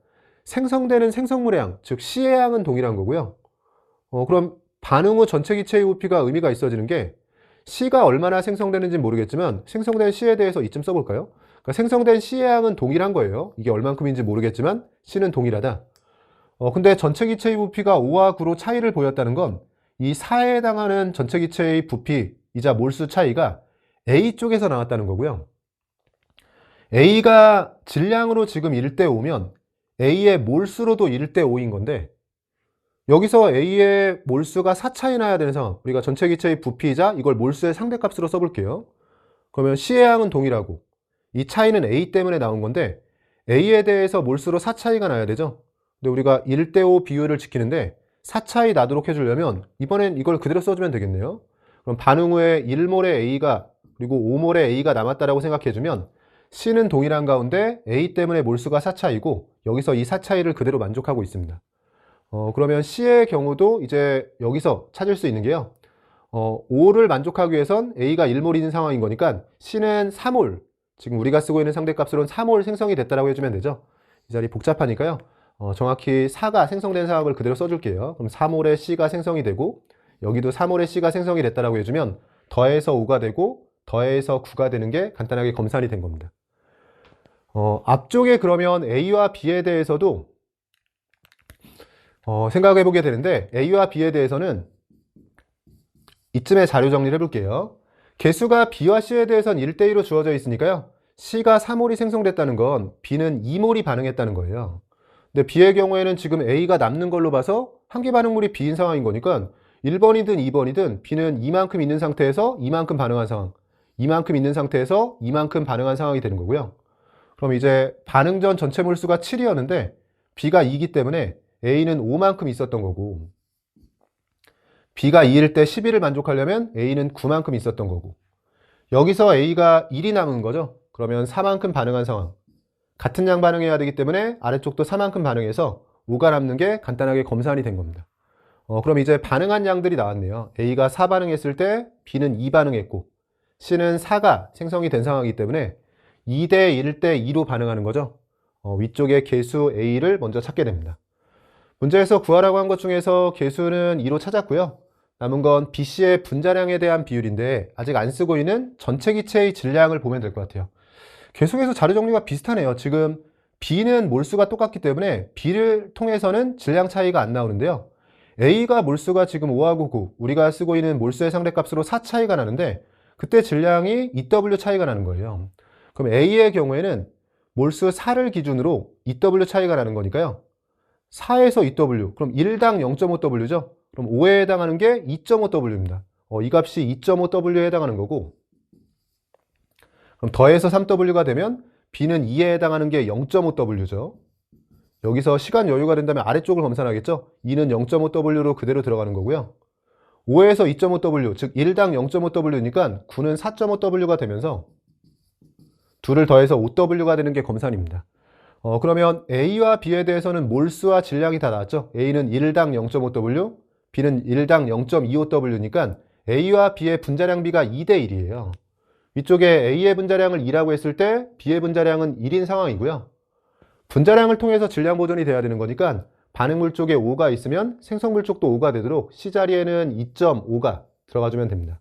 생성되는 생성물의 양, 즉 C의 양은 동일한 거고요. 그럼 반응 후 전체 기체의 부피가 의미가 있어지는 게 C가 얼마나 생성되는지 모르겠지만 생성된 C에 대해서 이쯤 써볼까요? 그러니까 생성된 C의 양은 동일한 거예요. 이게 얼만큼인지 모르겠지만 C는 동일하다. 근데 전체 기체의 부피가 5와 9로 차이를 보였다는 건 이 4에 해당하는 전체 기체의 부피이자 몰수 차이가 A 쪽에서 나왔다는 거고요. A가 질량으로 지금 1대5면 A의 몰수로도 1대5인 건데 여기서 A의 몰수가 4 차이 나야 되는 상황, 우리가 전체 기체의 부피이자 이걸 몰수의 상대값으로 써볼게요. 그러면 C의 양은 동일하고 이 차이는 A 때문에 나온 건데 A에 대해서 몰수로 4 차이가 나야 되죠. 근데 우리가 1대5 비율을 지키는데 4차이 나도록 해주려면 이번엔 이걸 그대로 써주면 되겠네요. 그럼 반응 후에 1몰의 A가 그리고 5몰의 A가 남았다라고 생각해주면 C는 동일한 가운데 A 때문에 몰수가 4차이고 여기서 이 4차이를 그대로 만족하고 있습니다. 그러면 C의 경우도 이제 여기서 찾을 수 있는 게요. 5를 만족하기 위해선 A가 1몰인 상황인 거니까 C는 3몰, 지금 우리가 쓰고 있는 상대값으로는 3몰 생성이 됐다라고 해주면 되죠. 이 자리 복잡하니까요. 정확히 4가 생성된 상황을 그대로 써줄게요. 그럼 3몰의 C가 생성이 되고 여기도 3몰의 C가 생성이 됐다라고 해주면 더해서 5가 되고 더해서 9가 되는 게 간단하게 검산이 된 겁니다. 앞쪽에 그러면 A와 B에 대해서도 생각해 보게 되는데 A와 B에 대해서는 이쯤에 자료 정리를 해볼게요. 개수가 B와 C에 대해서는 1대2로 주어져 있으니까요. C가 3몰이 생성됐다는 건 B는 2몰이 반응했다는 거예요. 근데 B의 경우에는 지금 A가 남는 걸로 봐서 한계 반응물이 B인 상황인 거니까 1번이든 2번이든 B는 이만큼 있는 상태에서 이만큼 반응한 상황, 이만큼 있는 상태에서 이만큼 반응한 상황이 되는 거고요. 그럼 이제 반응 전 전체 몰수가 7이었는데 B가 2이기 때문에 A는 5만큼 있었던 거고 B가 2일 때 11을 만족하려면 A는 9만큼 있었던 거고 여기서 A가 1이 남은 거죠. 그러면 4만큼 반응한 상황, 같은 양 반응해야 되기 때문에 아래쪽도 4만큼 반응해서 5가 남는 게 간단하게 검산이 된 겁니다. 그럼 이제 반응한 양들이 나왔네요. A가 4 반응했을 때 B는 2 반응했고 C는 4가 생성이 된 상황이기 때문에 2대 1대 2로 반응하는 거죠. 위쪽에 개수 A를 먼저 찾게 됩니다. 문제에서 구하라고 한 것 중에서 개수는 2로 찾았고요. 남은 건 BC의 분자량에 대한 비율인데 아직 안 쓰고 있는 전체 기체의 질량을 보면 될 것 같아요. 계속해서 자료 정리가 비슷하네요. 지금 B는 몰수가 똑같기 때문에 B를 통해서는 질량 차이가 안 나오는데요. A가 몰수가 지금 5하고 9, 우리가 쓰고 있는 몰수의 상대값으로 4 차이가 나는데 그때 질량이 EW 차이가 나는 거예요. 그럼 A의 경우에는 몰수 4를 기준으로 EW 차이가 나는 거니까요. 4에서 EW, 그럼 1당 0.5W죠? 그럼 5에 해당하는 게 2.5W입니다. 이 값이 2.5W에 해당하는 거고 그럼 더해서 3W가 되면 B는 2에 해당하는 게 0.5W죠. 여기서 시간 여유가 된다면 아래쪽을 검산하겠죠? 2는 0.5W로 그대로 들어가는 거고요. 5에서 2.5W, 즉 1당 0.5W니까 9는 4.5W가 되면서 2를 더해서 5W가 되는 게 검산입니다. 그러면 A와 B에 대해서는 몰수와 질량이 다 나왔죠? A는 1당 0.5W, B는 1당 0.25W니까 A와 B의 분자량비가 2대 1이에요. 위쪽에 A의 분자량을 2라고 했을 때 B의 분자량은 1인 상황이고요. 분자량을 통해서 질량 보존이 돼야 되는 거니까 반응물 쪽에 5가 있으면 생성물 쪽도 5가 되도록 C자리에는 2.5가 들어가주면 됩니다.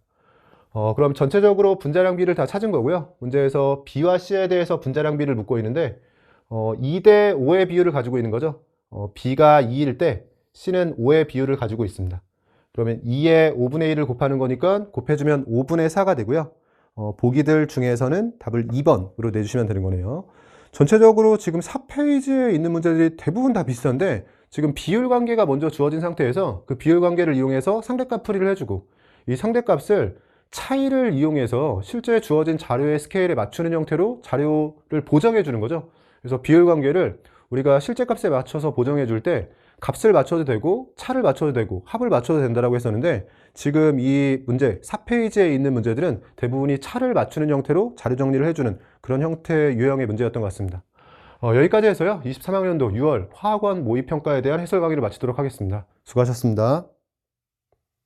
그럼 전체적으로 분자량비를 다 찾은 거고요. 문제에서 B와 C에 대해서 분자량비를 묻고 있는데 2대 5의 비율을 가지고 있는 거죠. B가 2일 때 C는 5의 비율을 가지고 있습니다. 그러면 2에 5분의 1을 곱하는 거니까 곱해주면 5분의 4가 되고요. 보기들 중에서는 답을 2번으로 내주시면 되는 거네요. 전체적으로 지금 4페이지에 있는 문제들이 대부분 다 비슷한데 지금 비율 관계가 먼저 주어진 상태에서 그 비율 관계를 이용해서 상대값 풀이를 해주고 이 상대값을 차이를 이용해서 실제 주어진 자료의 스케일에 맞추는 형태로 자료를 보정해 주는 거죠. 그래서 비율 관계를 우리가 실제 값에 맞춰서 보정해 줄 때 값을 맞춰도 되고 차를 맞춰도 되고 합을 맞춰도 된다고 했었는데 지금 이 문제 4페이지에 있는 문제들은 대부분이 차를 맞추는 형태로 자료 정리를 해주는 그런 형태의 유형의 문제였던 것 같습니다. 여기까지 해서요 23학년도 6월 화학원 모의평가에 대한 해설 강의를 마치도록 하겠습니다. 수고하셨습니다.